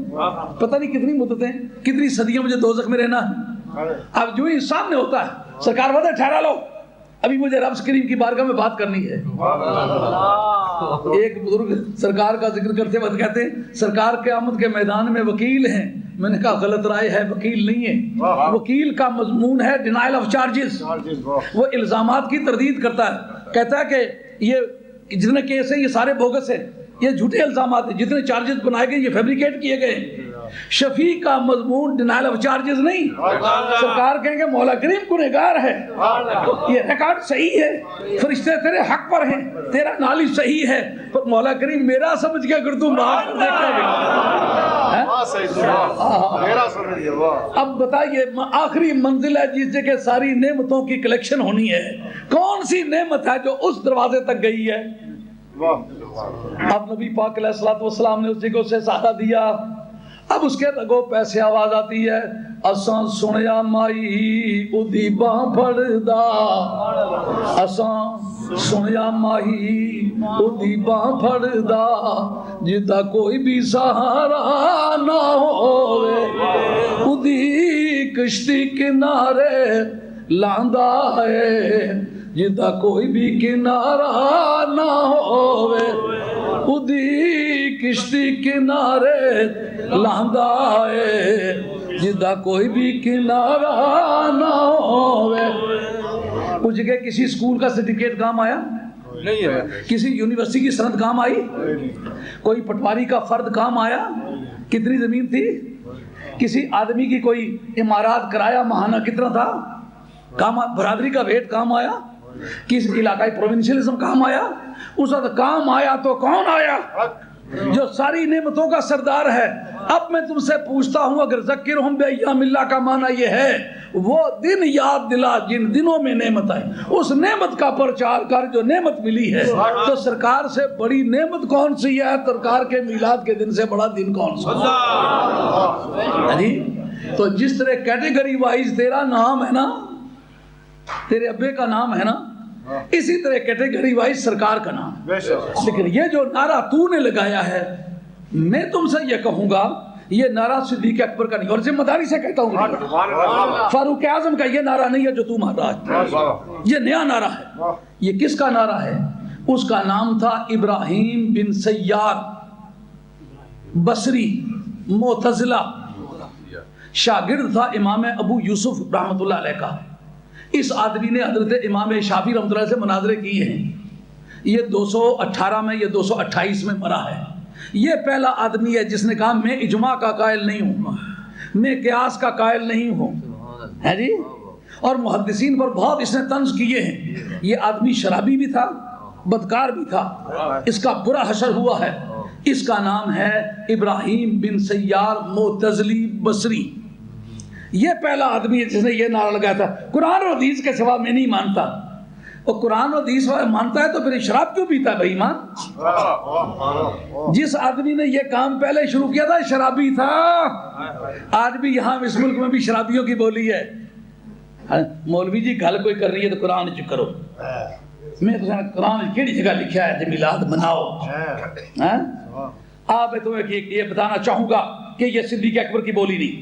پتہ نہیں کتنی مدتیں کتنی صدیاں مجھے دوزخ میں رہنا ہے۔ اب جو ہی سامنے ہوتا ہے سرکار بتا ٹھہرا لو، ابھی مجھے رب کریم کی بارگاہ میں بات کرنی ہے۔ ایک بزرگ سرکار کا ذکر کرتے وقت کہتے ہیں سرکار قیامت کے میدان میں وکیل ہیں، میں نے کہا غلط رائے ہے، وکیل نہیں ہے، وکیل کا مضمون ہے ڈینائل آف چارجز، وہ الزامات کی تردید کرتا ہے، کہتا ہے کہ یہ جتنے کیس ہیں یہ سارے بوگس ہیں، یہ جھوٹے الزامات ہیں، جتنے چارجز بنائے گئے یہ فیبریکیٹ کیے گئے۔ شفیع کا مضمون ڈینائل آف چارجز نہیں، سرکار کہیں گے مولا کریم گنہگار ہے، یہ ریکارڈ صحیح ہے، فرشتے تیرے حق پر ہیں، تیرا نالج صحیح ہے، پر مولا کریم میرا سمجھ کے اگر تو معاف کر دے اب بتائیے آخری منزل ہے جس جگہ ساری نعمتوں کی کلیکشن ہونی ہے، کون سی نعمت ہے جو اس دروازے تک گئی ہے؟ اب نبی پاک علیہ الصلوۃ والسلام نے اس جگہ سے سہارا دیا، اب اس کے رگوں پیسے آواز آتی ہے، اساں سنیا مائی اودی باں پھڑدا، اساں سنیا مائی اودی باں پھڑدا، جدا کوئی بھی سہارا نہ ہووے، اودی کشتی کنارے لاندا ہے، جدا کوئی بھی کنارہ نہ ہووے، اودی کشتی کنارے لاندا ہے، جدا کوئی بھی کنارہ نہ ہووے۔ کچھ کہ کسی اسکول کا سرٹیفکیٹ کام آیا؟ نہیں ہے۔ کسی یونیورسٹی کی سند کام آئی؟ کوئی پٹواری کا فرد کام آیا؟ کتنی زمین تھی؟ کسی آدمی کی کوئی عمارات کرایہ ماہانہ کتنا تھا؟ کام برادری کا ویٹ کام آیا؟ کس علاقائی پروونشلزم کام آیا؟ اس وقت کام آیا تو کون آیا؟ جو ساری نعمتوں کا سردار ہے۔ اب میں تم سے پوچھتا ہوں اگر ذکرہم بایام اللہ کا معنی یہ ہے وہ دن یاد دلا جن دنوں میں نعمت آئی، اس نعمت کا پرچار کر جو نعمت ملی ہے، تو سرکار سے بڑی نعمت کون سی ہے؟ سرکار کے میلاد کے دن سے بڑا دن کون سا؟ تو جس طرح کیٹیگری وائز تیرا نام ہے نا، تیرے ابے کا نام ہے نا، اسی طرح کیٹیگری وائز سرکار کا نام ہے۔ لیکن یہ جو نعرہ تو نے لگایا ہے، میں تم سے یہ کہوں گا یہ نعرہ صدیق اکبر کا نہیں، اور ذمہ داری سے کہتا ہوں فاروق اعظم کا یہ نعرہ نہیں ہے جو تو مار رہا ہے، یہ نیا نعرہ ہے۔ یہ کس کا نعرہ ہے؟ اس کا نام تھا ابراہیم بن سیار بصری، معتزلہ، شاگرد تھا امام ابو یوسف رحمۃ اللہ علیہ کا۔ اس آدمی نے حضرت امام شافعی رحمۃ اللہ علیہ سے مناظرے کیے ہیں، یہ 218 میں، یہ 228 میں مرا ہے۔ یہ پہلا آدمی ہے جس نے کہا میں اجماع کا قائل نہیں ہوں، میں قیاس کا قائل نہیں ہوں، ہے جی، اور محدثین پر بہت اس نے طنز کیے ہیں. یہ آدمی شرابی بھی تھا, بدکار بھی تھا, اس کا برا حشر ہوا ہے. اس کا نام ہے ابراہیم بن سیار معتزلی بصری. یہ پہلا آدمی ہے جس نے یہ نعرہ لگایا تھا قرآن اور حدیث کے سوا میں نہیں مانتا. اور قرآن اور حدیث مانتا ہے تو پھر شراب کیوں پیتا ہے بھائی ایمان؟ جس آدمی نے یہ کام پہلے شروع کیا تھا شرابی تھا. آج بھی یہاں اس ملک میں بھی شرابیوں کی بولی ہے. مولوی جی گل کوئی کر رہی ہے تو قرآن چ کرو. میں تو قرآن کیڑی جگہ لکھا ہے کہ میلاد مناؤ؟ آپ تمہیں یہ بتانا چاہوں گا کہ یہ صدیق اکبر کی بولی نہیں.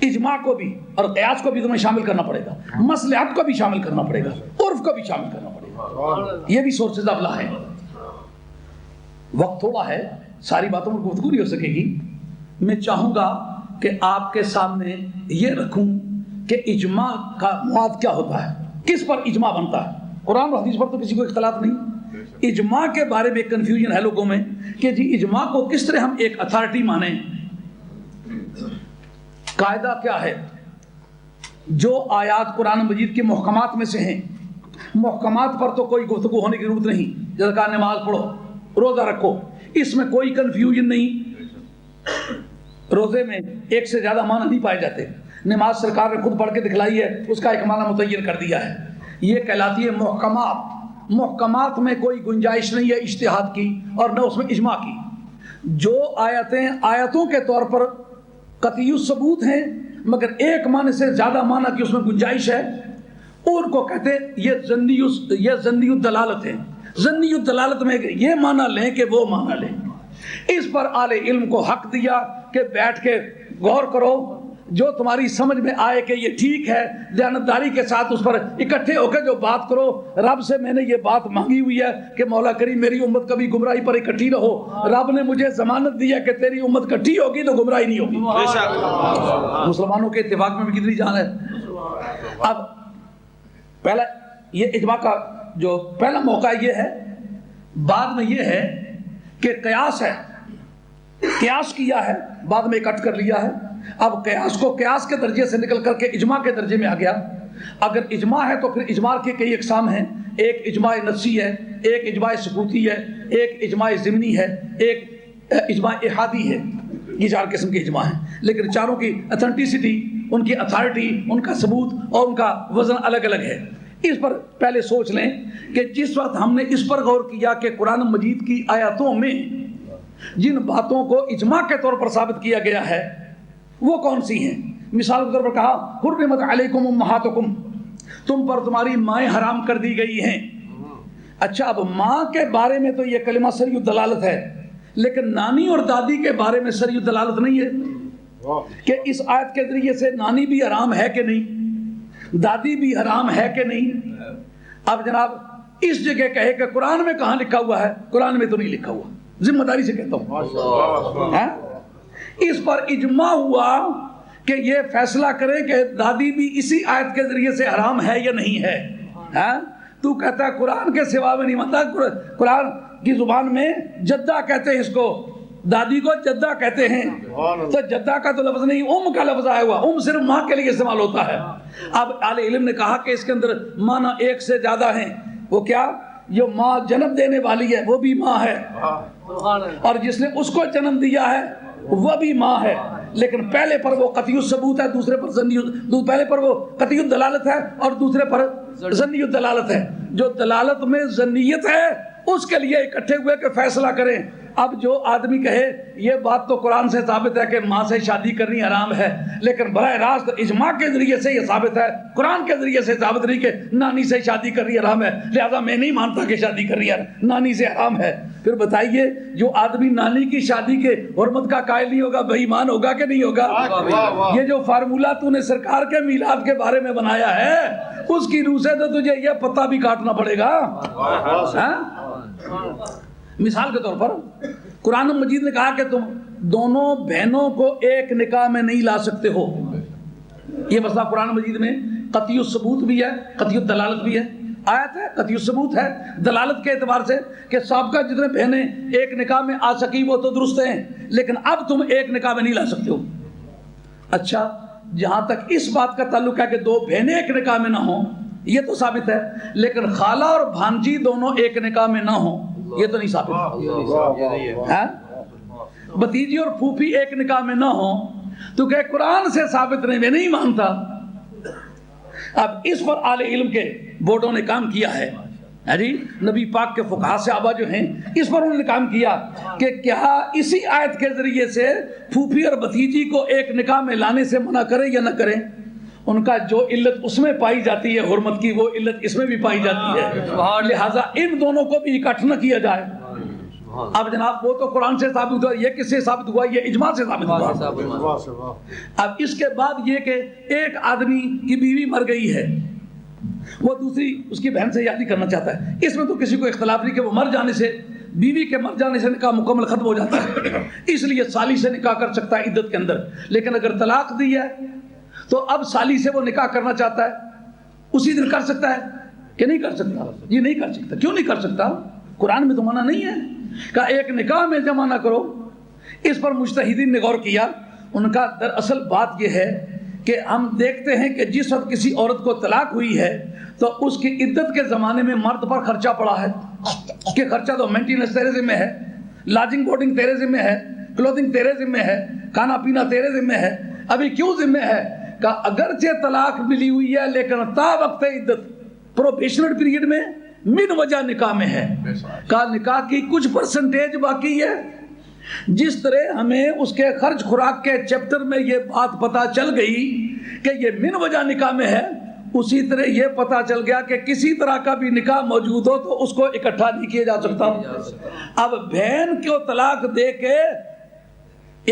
اجماع کو بھی اور قیاس کو بھی تمہیں شامل کرنا پڑے گا, مصلحت کو بھی شامل کرنا پڑے گا, عرف کو بھی شامل کرنا پڑے گا. یہ بھی سورسز آف لا ہے. وقت تھوڑا ہے, ساری باتوں پر گفتگو نہیں ہو سکے گی. میں چاہوں گا کہ آپ کے سامنے یہ رکھوں کہ اجماع کا مواد کیا ہوتا ہے, کس پر اجماع بنتا ہے. قرآن اور حدیث پر تو کسی کو اختلاف نہیں. اجماع کے بارے میں کنفیوژن ہے لوگوں میں کہ جی اجماع کو کس طرح ہم ایک اتھارٹی مانیں. قاعدہ کیا ہے؟ جو آیات قرآن مجید کے محکمات میں سے ہیں, محکمات پر تو کوئی گفتگو ہونے کی ضرورت نہیں. جیسا کہ نماز پڑھو, روزہ رکھو, اس میں کوئی کنفیوژن نہیں. روزے میں ایک سے زیادہ معنی نہیں پائے جاتے. نماز سرکار نے خود پڑھ کے دکھلائی ہے, اس کا ایک معنی متعین کر دیا ہے. یہ کہلاتی ہے محکمات. محکمات میں کوئی گنجائش نہیں ہے اجتہاد کی اور نہ اس میں اجماع کی. جو آیتیں آیتوں کے طور پر قطعی ثبوت ہیں مگر ایک معنی سے زیادہ معنی کی اس میں گنجائش ہے, ان کو کہتے ہیں یہ ظنی الدلالت ہے. ظنی الدلالت میں یہ معنی لیں کہ وہ معنی لیں. اس پر اہل علم کو حق دیا کہ بیٹھ کے غور کرو, جو تمہاری سمجھ میں آئے کہ یہ ٹھیک ہے, دیانتداری کے ساتھ اس پر اکٹھے ہو کے جو بات کرو. رب سے میں نے یہ بات مانگی ہوئی ہے کہ مولا کریم میری امت کبھی گمراہی پر اکٹھی نہ ہو. رب نے مجھے ضمانت دی ہے کہ تیری امت اکٹھی ہوگی تو گمراہی نہیں ہوگی. مسلمانوں کے اتفاق میں بھی کتنی جان ہے. اب پہلا یہ اجماع کا جو پہلا موقع یہ ہے. بعد میں یہ ہے کہ قیاس ہے, قیاس کیا ہے, بعد میں اکٹھ کر لیا ہے. اب قیاس کو قیاس کے درجے سے نکل کر کے اجماع کے درجے میں آ گیا. اگر اجماع ہے تو پھر اجماع کے کئی اقسام ہیں. ایک اجماع نصی ہے, ایک اجماع ثبوتی ہے, ایک اجماع ضمنی ہے, ایک اجماع احادی ہے. یہ 4 قسم کے اجماع ہیں, لیکن چاروں کی اتھینٹسٹی, ان کی اتھارٹی, ان کا ثبوت اور ان کا وزن الگ الگ ہے. اس پر پہلے سوچ لیں کہ جس وقت ہم نے اس پر غور کیا کہ قرآن مجید کی آیاتوں میں جن باتوں کو اجماع کے طور پر ثابت کیا گیا ہے وہ کون سی ہیں. مثال کے طور پر کہا حرمت علیکم امہاتکم, تم پر تمہاری مائیں حرام کر دی گئی ہیں. اچھا, اب ماں کے بارے میں تو یہ کلمہ صریح الدلالت ہے, لیکن نانی اور دادی کے بارے میں صریح الدلالت نہیں ہے کہ اس آیت کے ذریعے سے نانی بھی حرام ہے کہ نہیں, دادی بھی حرام ہے کہ نہیں. اب جناب اس جگہ کہے کہ قرآن میں کہاں لکھا ہوا ہے, قرآن میں تو نہیں لکھا ہوا, ذمہ داری سے کہتا ہوں. اس پر اجماع ہوا کہ یہ فیصلہ کرے کہ دادی بھی اسی آیت کے ذریعے سے حرام ہے یا نہیں ہے. تو کہتا ہے قرآن کے سوا میں نہیں مانتا. قرآن کی زبان میں جدہ کہتے ہیں اس کو, دادی کو جدہ کہتے ہیں. تو جدہ کا تو لفظ نہیں, کا لفظ آیا ہوا. صرف ماں کے لیے استعمال ہوتا ہے. اب اہل علم نے کہا کہ اس کے اندر معنی ایک سے زیادہ ہیں. وہ کیا؟ جو ماں جنم دینے والی ہے وہ بھی ماں ہے, اور جس نے اس کو جنم دیا ہے وہ بھی ماں ہے. لیکن پہلے پر وہ قطعی ثبوت ہے, دوسرے پر پہلے پر وہ قطعی دلالت ہے اور دوسرے پر ظنی دلالت ہے. جو دلالت میں ظنیت ہے اس کے لیے اکٹھے ہوئے کہ فیصلہ کریں. اب جو آدمی کہے یہ بات تو قرآن سے ثابت ہے کہ ماں سے شادی کرنی حرام ہے, لیکن براہ راست اجماع کے ذریعے سے یہ ثابت ہے, قرآن کے ذریعے سے ثابت نہیں کہ نانی سے شادی کرنی حرام ہے, لہذا میں نہیں مانتا کہ شادی کرنی نانی سے حرام ہے. پھر بتائیے جو آدمی نانی کی شادی کے حرمت کا قائل نہیں ہوگا بے ایمان ہوگا کہ نہیں ہوگا؟ یہ جو فارمولہ تو نے سرکار کے میلاد کے بارے میں بنایا ہے اس کی روح سے تو تجھے یہ پتہ بھی کاٹنا پڑے گا. مثال کے طور پر قرآن مجید نے کہا کہ تم دونوں بہنوں کو ایک نکاح میں نہیں لا سکتے ہو. یہ مسئلہ قرآن مجید میں قطعی ثبوت بھی ہے, قطعی دلالت بھی ہے. آیت ہے, قطعی ثبوت ہے دلالت کے اعتبار سے کہ سابقہ جتنے بہنیں ایک نکاح میں آ سکی وہ تو درست ہیں, لیکن اب تم ایک نکاح میں نہیں لا سکتے ہو. اچھا جہاں تک اس بات کا تعلق ہے کہ دو بہنیں ایک نکاح میں نہ ہوں یہ تو ثابت ہے، لیکن خالہ اور بھانجی دونوں ایک نکاح میں نہ ہوں یہ تو نہیں ثابت ہے۔ بھتیجی اور پھوپھی ایک نکاح میں نہ ہوں تو کہ قرآن سے ثابت نہیں، میں نہیں مانتا۔ اب اس پر اہل علم کے بورڈوں نے کام کیا ہے جی، نبی پاک کے فقہاء صحابہ جو ہیں اس پر انہوں نے کام کیا کہ کیا اسی آیت کے ذریعے سے پھوپھی اور بھتیجی کو ایک نکاح میں لانے سے منع کریں یا نہ کریں۔ ان کا جو علت اس میں پائی جاتی ہے حرمت کی، وہ علت اس میں بھی پائی جاتی ہے، لہٰذا ان دونوں کو بھی اکٹھ نہ کیا جائے۔ اب جناب وہ تو قرآن سے ثابت ہوا، یہ کس سے ثابت ہوا؟ یہ اجماع سے ثابت ہوا۔ اب اس کے بعد یہ کہ ایک آدمی کی بیوی مر گئی ہے، وہ دوسری اس کی بہن سے شادی کرنا چاہتا ہے، اس میں تو کسی کو اختلاف نہیں کہ وہ مر جانے سے، بیوی کے مر جانے سے نکاح مکمل ختم ہو جاتا ہے، اس لیے سالی سے نکاح کر سکتا ہے عدت کے اندر۔ لیکن اگر طلاق دی ہے تو اب سالی سے وہ نکاح کرنا چاہتا ہے، اسی دن کر سکتا ہے کہ نہیں کر سکتا؟ یہ نہیں کر سکتا۔ کیوں نہیں کر سکتا؟ قرآن میں تو منع نہیں ہے کہ ایک نکاح میں جمع نہ کرو۔ اس پر مجتہدین نے غور کیا، ان کا دراصل بات یہ ہے کہ ہم دیکھتے ہیں کہ جس وقت کسی عورت کو طلاق ہوئی ہے تو اس کی عدت کے زمانے میں مرد پر خرچہ پڑا ہے، اس کے خرچہ تو مینٹیننس تیرے ذمہ ہے، لاجنگ بورڈنگ تیرے ذمہ ہے، کلوتھنگ تیرے ذمہ ہے، کھانا پینا تیرے ذمہ ہے۔ ابھی کیوں ذمہ ہے کہ اگرچہ طلاق ملی ہوئی ہے لیکن تا وقت عدت پروبیشنل پیریڈ میں من وجہ نکاح میں ہے، کا نکاح کی کچھ پرسنٹیج باقی ہے۔ جس طرح ہمیں اس کے خرچ خوراک کے چیپٹر میں یہ بات پتہ چل گئی کہ یہ من وجہ نکاح میں ہے، اسی طرح یہ پتہ چل گیا کہ کسی طرح کا بھی نکاح موجود ہو تو اس کو اکٹھا نہیں کیا جا سکتا۔ اب بہن کو طلاق دے کے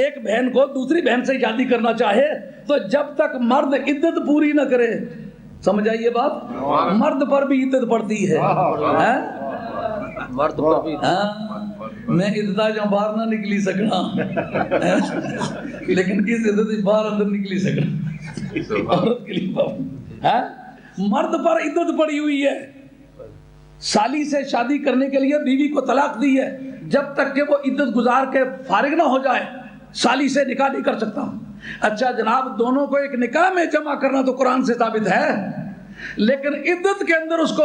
ایک بہن کو دوسری بہن سے شادی کرنا چاہے تو جب تک مرد عدت پوری نہ کرے، سمجھ آئیے بات، مرد پر بھی عدت پڑتی ہے، مرد پر بھی۔ میں عدت جہاں باہر نہ نکلی سکنا لیکن کس عدت باہر اندر نکلی سکنا عورت کے لیے مرد پر عدت پڑی ہوئی ہے۔ سالی سے شادی کرنے کے لیے بیوی کو طلاق دی ہے، جب تک کہ وہ عدت گزار کے فارغ نہ ہو جائے سالی سے نکاح نہیں کر سکتا۔ اچھا جناب دونوں کو ایک نکاح میں جمع کرنا تو قرآن سے ثابت ہے، لیکن عدت کے اندر اس کو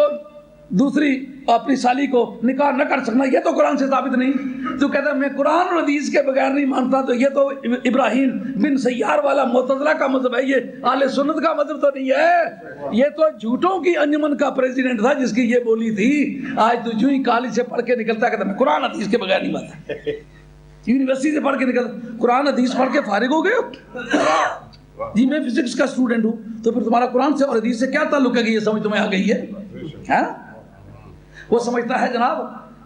دوسری اپنی سالی کو نکاح نہ کر سکنا یہ تو قرآن سے ثابت نہیں۔ تو کہتا ہے میں قرآن اور حدیث کے بغیر نہیں مانتا، تو یہ تو ابراہیم بن سیار والا معتزلہ کا مذہب ہے، یہ اہل سنت کا مذہب تو نہیں ہے۔ یہ تو جھوٹوں کی انجمن کا پریزیڈنٹ تھا جس کی یہ بولی تھی، آج تو جو ہی کالج سے پڑھ کے نکلتا کہتا میں قرآن حدیث کے بغیر نہیں مانتا، یونیورسٹی سے پڑھ کے نکلتا قرآن حدیث پڑھ کے فارغ ہو گئے جی میں فزکس کا اسٹوڈنٹ ہوں، تو پھر تمہارا قرآن سے اور حدیث سے کیا تعلق ہے کہ یہ سمجھ تمہیں آ گئی ہے؟ وہ سمجھتا ہے جناب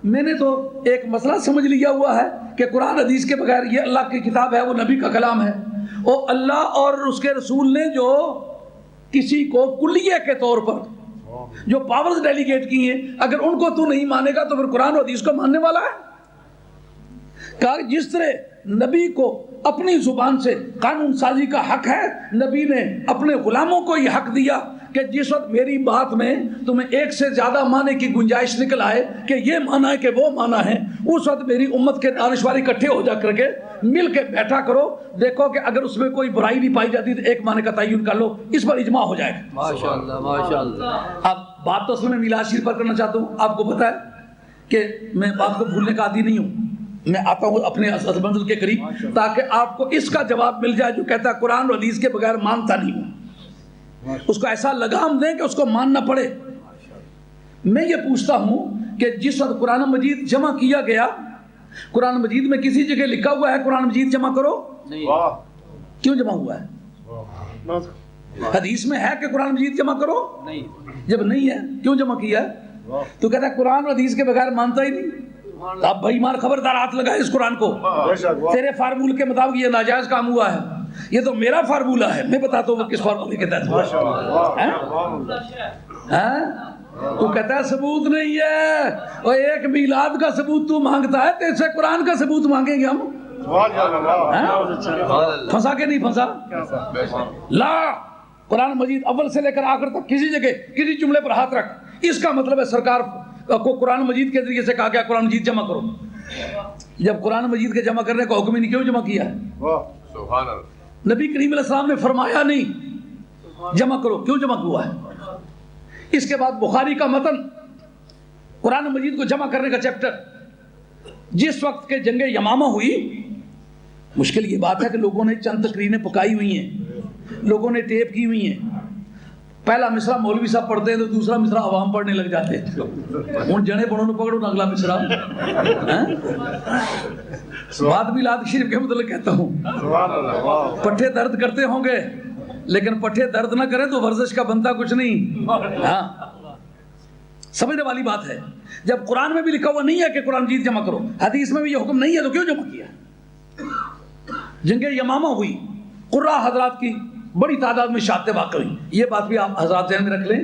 میں نے تو ایک مسئلہ سمجھ لیا ہوا ہے کہ قرآن حدیث کے بغیر یہ اللہ کی کتاب ہے، وہ نبی کا کلام ہے، اور اللہ اور اس کے رسول نے جو کسی کو کلیہ کے طور پر جو پاورز ڈیلیگیٹ کی ہیں، اگر ان کو تو نہیں مانے گا تو پھر قرآن و حدیث کو ماننے والا ہے؟ کہ جس طرح نبی کو اپنی زبان سے قانون سازی کا حق ہے، نبی نے اپنے غلاموں کو یہ حق دیا کہ جس وقت میری بات میں تمہیں ایک سے زیادہ معنی کی گنجائش نکل آئے کہ یہ معنی ہے کہ وہ معنی ہے، اس وقت میری امت کے دانشوار اکٹھے ہو جا کر کے مل کے بیٹھا کرو، دیکھو کہ اگر اس میں کوئی برائی نہیں پائی جاتی تو ایک معنی کا تعین کر لو، اس پر اجماع ہو جائے گا۔ ماشاءاللہ ماشاءاللہ۔ اب بات تو اصل میں میلاد شریف پر کرنا چاہتا ہوں، آپ کو پتہ ہے کہ میں بات کو بھولنے کا عادی نہیں ہوں، میں آتا ہوں اپنے اصل منزل کے قریب تاکہ آپ کو اس کا جواب مل جائے جو کہتا ہے قرآن و حدیث کے بغیر مانتا نہیں ہوں، اس کو ایسا لگام دیں کہ اس کو ماننا پڑے۔ میں یہ پوچھتا ہوں کہ جس وقت قرآن مجید جمع کیا گیا، قرآن مجید میں کسی جگہ لکھا ہوا ہے قرآن مجید جمع کرو؟ کیوں جمع ہوا ہے؟ حدیث میں ہے کہ قرآن مجید جمع کرو؟ جب نہیں ہے کیوں جمع کیا ہے؟ تو کہتا ہے قرآن و حدیث کے بغیر مانتا ہی نہیں۔ اب بھائی مار خبردار ہاتھ لگائے اس قرآن کو، تیرے فارمول کے مطابق یہ ناجائز کام ہوا ہے، یہ تو میرا فارمولہ ہے، میں بتاتا ہوں وہ کس فارمولے کے تحت ہوا ہے۔ تو کہتا ہے ثبوت نہیں ہے، اور ایک میلاد کا ثبوت تو مانگتا ہے، تیرے سے قرآن کا ثبوت مانگیں گے ہم؟ پھنسا کہ نہیں پھنسا؟ لا، قرآن مجید اول سے لے کر آخر تک کسی جگہ کسی جملے پر ہاتھ رکھ، اس کا مطلب ہے سرکار کو قرآن مجید کے ذریعے سے کہا گیا قرآن مجید جمع کرو۔ جب قرآن مجید کے جمع کرنے کا حکم ہی نہیں، کیوں جمع کیا ہے؟ نبی کریم علیہ السلام نے فرمایا نہیں جمع کرو، کیوں جمع ہوا ہے؟ اس کے بعد بخاری کا متن قرآن مجید کو جمع کرنے کا چیپٹر، جس وقت کے جنگ یمامہ ہوئی، مشکل یہ بات ہے کہ لوگوں نے چند تقریریں پکائی ہوئی ہیں، لوگوں نے ٹیپ کی ہوئی ہیں، پہلا مصرع مولوی صاحب پڑھتے ہیں تو دوسرا مصرع عوام پڑھنے لگ جاتے ہیں، ان جنے بڑوں نے پکڑو اگلا مصرع۔ بات بھی لاد شریف کے مطلب کہتا ہوں، پٹھے درد کرتے ہوں گے لیکن پٹھے درد نہ کریں تو ورزش کا بنتا کچھ نہیں۔ ہاں سمجھنے والی بات ہے، جب قرآن میں بھی لکھا ہوا نہیں ہے کہ قرآن مجید جمع کرو، حدیث میں بھی یہ حکم نہیں ہے تو کیوں جمع کیا؟ جنگ یمامہ ہوئی، قرہ حضرات کی بڑی تعداد میں شہادتیں واقع ہوئی۔ یہ بات بھی آپ حضرات ذہن میں رکھ لیں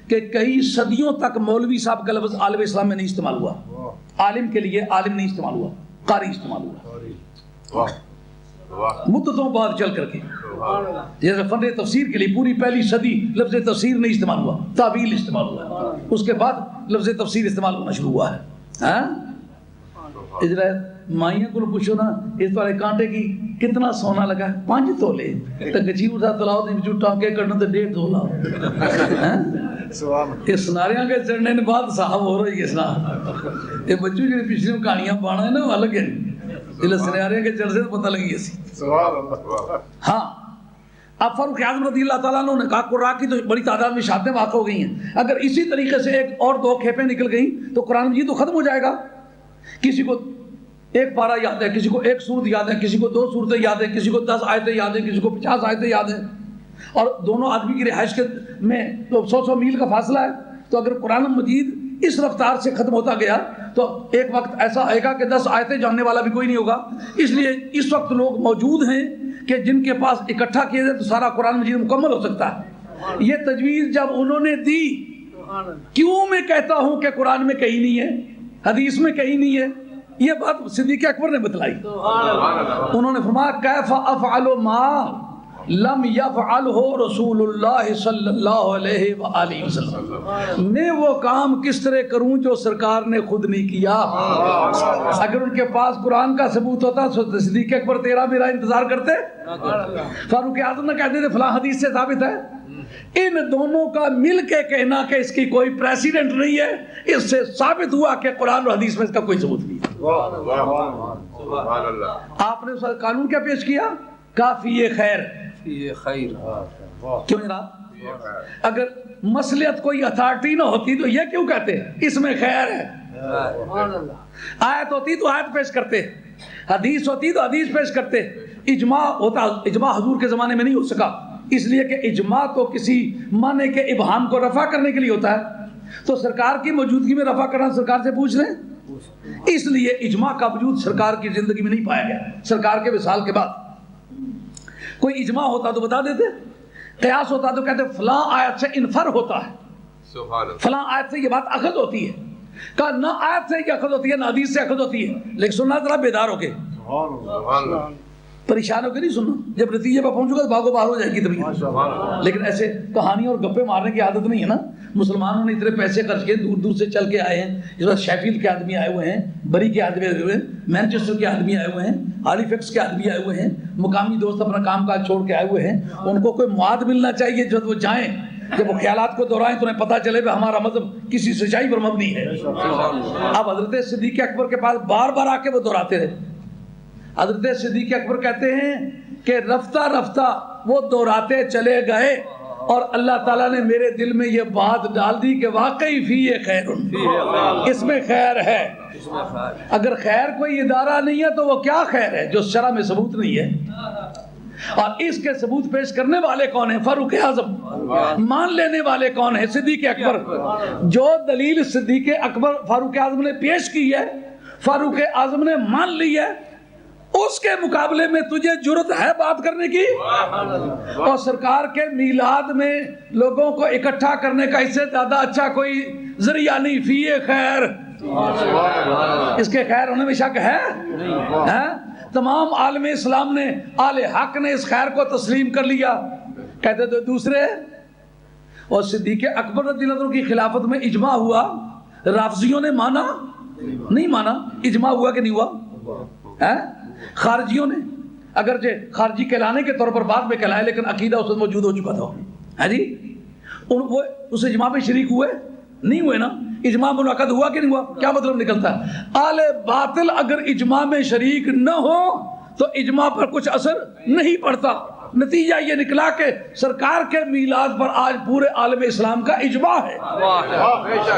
کہ کئی صدیوں تک مولوی صاحب کا لفظ عالم اسلام میں نہیں استعمال ہوا، عالم کے لیے عالم نہیں استعمال ہوا، قاری استعمال ہوا مدتوں بعد چل کر کے۔ جیسے فن تفسیر کے لیے پوری پہلی صدی لفظ تفسیر نہیں استعمال ہوا، تعویل استعمال ہوا، اس کے بعد لفظ تفسیر استعمال ہونا شروع ہوا ہے۔ اجرا مائیاں کو پوچھو نا اس والے کانٹے کی کتنا سونا لگا ہے، 5 تولے، تو گچی اٹھا تلاؤ دی بچو ٹانکے کرنا تو 1.5 تولا۔ یہ سناریاں کے چڑھنے نے بعد صاحب ہو رہی ہے سنا، یہ بچوں جو پچھلی کہانیاں پانا ہے نا وہ الگ ہے، جلے سناریاں کے چڑھ سے پتہ لگی اسی۔ ہاں اب فاروق اعظم رضی اللہ تعالیٰ عنہ نے کہا قرآن کی تو بڑی تعداد میں شہادتیں واقع ہو گئی ہیں، اگر اسی طریقے سے ایک اور 2 کھیپیں نکل گئیں تو قرآن مجید تو ختم ہو جائے گا۔ کسی کو 1 پارہ یاد ہے، کسی کو 1 سورت یاد ہے، کسی کو 2 سورتیں یاد ہیں، کسی کو 10 آیتیں یاد ہیں، کسی کو 50 آیتیں یاد ہیں، اور دونوں آدمی کی رہائش کے میں تو 100 میل کا فاصلہ ہے، تو اگر قرآن مجید اس رفتار سے ختم ہوتا گیا تو ایک وقت ایسا آئے گا کہ 10 آیتیں جاننے والا بھی کوئی نہیں ہوگا۔ اس لیے اس وقت لوگ موجود ہیں کہ جن کے پاس اکٹھا کیے جائے تو سارا قرآن مجید مکمل ہو سکتا ہے۔ یہ تجویز جب انہوں نے دی، کیوں میں کہتا ہوں کہ قرآن میں کہیں نہیں ہے، حدیث میں کہیں نہیں ہے، یہ بات صدیق اکبر نے بتلائی۔ انہوں نے فرمایا کیف افعل ما لم یفعلہ رسول اللہ صلی اللہ علیہ وآلہ وسلم، میں وہ کام کس طرح کروں جو سرکار نے خود نہیں کیا۔ اگر ان کے پاس قرآن کا ثبوت ہوتا تو صدیق اکبر تیرا میرا انتظار کرتے؟ فاروق اعظم نے کہتے تھے فلاں حدیث سے ثابت ہے۔ ان دونوں کا مل کے کہنا کہ اس کی کوئی پریسیڈنٹ نہیں ہے، اس سے ثابت ہوا کہ قرآن اور حدیث میں اس کا کوئی ثبوت نہیں ہے۔ آپ نے اس کا قانون کیا پیش کیا؟ کافی خیر، کیوں جناب؟ اگر مصلحت کوئی اتھارٹی نہ ہوتی تو یہ کیوں کہتے اس میں خیر ہے؟ آیت ہوتی تو آیت پیش کرتے، حدیث ہوتی تو حدیث پیش کرتے، اجماع ہوتا، اجماع حضور کے زمانے میں نہیں ہو سکا، اس لیے کہ اجماع تو کسی معنی کے ابہام کو رفع کرنے کے لیے ہوتا ہے، تو سرکار کی موجودگی میں رفع کرنا سرکار سے پوچھ لیں، اس لیے اجماع کا وجود سرکار کی زندگی میں نہیں پایا گیا۔ سرکار کے وصال کے بعد کوئی اجماع ہوتا تو بتا دیتے، قیاس ہوتا تو کہتے فلاں آیت سے انفر ہوتا ہے، فلاں آیت سے یہ بات اخذ ہوتی ہے، کہا نہ آیت سے یہ اخذ ہوتی ہے نہ حدیث سے اخذ ہوتی ہے، لیکن سننا ذرا بیدار ہو کے، پریشان ہو کے نہیں سننا، جب نتیجے پر پہنچو گا تو بھاگو باہر ہو جائے گی طبیعت۔ لیکن ایسے کہانی اور گپے مارنے کی عادت نہیں ہے نا، مسلمانوں نے اتنے پیسے خرچ کیے، دور دور سے چل کے آئے ہیں، اس وقت شیفیلڈ کے آدمی آئے ہوئے ہیں، بری کے آدمی آئے ہوئے ہیں، مینچسٹر کے آدمی آئے ہوئے ہیں، ہالیفیکس کے آدمی آئے ہوئے ہیں، مقامی دوست اپنا کام کاج چھوڑ کے آئے ہوئے ہیں، ان کو کوئی مواد ملنا چاہیے جب وہ جائیں، جب وہ خیالات کو دہرائیں تو انہیں پتہ چلے کہ ہمارا مذہب کسی سچائی پر مبنی ہے۔ اب حضرت صدیق اکبر کے پاس بار بار آ کے وہ دہراتے رہے۔ حضرت صدیق اکبر کہتے ہیں کہ رفتہ رفتہ وہ دہراتے چلے گئے اور اللہ تعالیٰ نے میرے دل میں یہ بات ڈال دی کہ واقعی فی خیر، اس میں خیر ہے۔ اگر خیر کوئی ادارہ نہیں ہے تو وہ کیا خیر ہے جو شرع میں ثبوت نہیں ہے؟ اور اس کے ثبوت پیش کرنے والے کون ہیں؟ فاروق اعظم۔ مان لینے والے کون ہیں؟ صدیق اکبر۔ جو دلیل صدیق اکبر فاروق اعظم نے پیش کی ہے، فاروق اعظم نے مان لی ہے، اس کے مقابلے میں تجھے جرت ہے بات کرنے کی؟ اور سرکار کے میلاد میں لوگوں کو اکٹھا کرنے کا اس سے زیادہ اچھا کوئی ذریعہ نہیں۔ فی خیر، اس کے خیر ہونے میں شک ہے؟ تمام عالم اسلام نے، آل حق نے اس خیر کو تسلیم کر لیا۔ کہتے تو دوسرے، اور صدیق اکبر رضی اللہ عنہ کی خلافت میں اجماع ہوا، رافضیوں نے مانا نہیں مانا؟ اجماع ہوا کہ نہیں ہوا؟ خارجیوں نے اگرچہ خارجی کہلانے کے طور پر بعد میں کہلائے لیکن عقیدہ اس وقت موجود ہو چکا تھا ہے جی. وہ اس اجماع میں شریک ہوئے نہیں ہوئے نا؟ اجماع منعقد ہوا کہ نہیں ہوا؟ کیا مطلب نکلتا ہے؟ اہل باطل اگر اجماع میں شریک نہ ہو تو اجماع پر کچھ اثر نہیں پڑتا. نتیجہ یہ نکلا کہ سرکار کے میلاد پر آج پورے عالم اسلام کا اجماع ہے.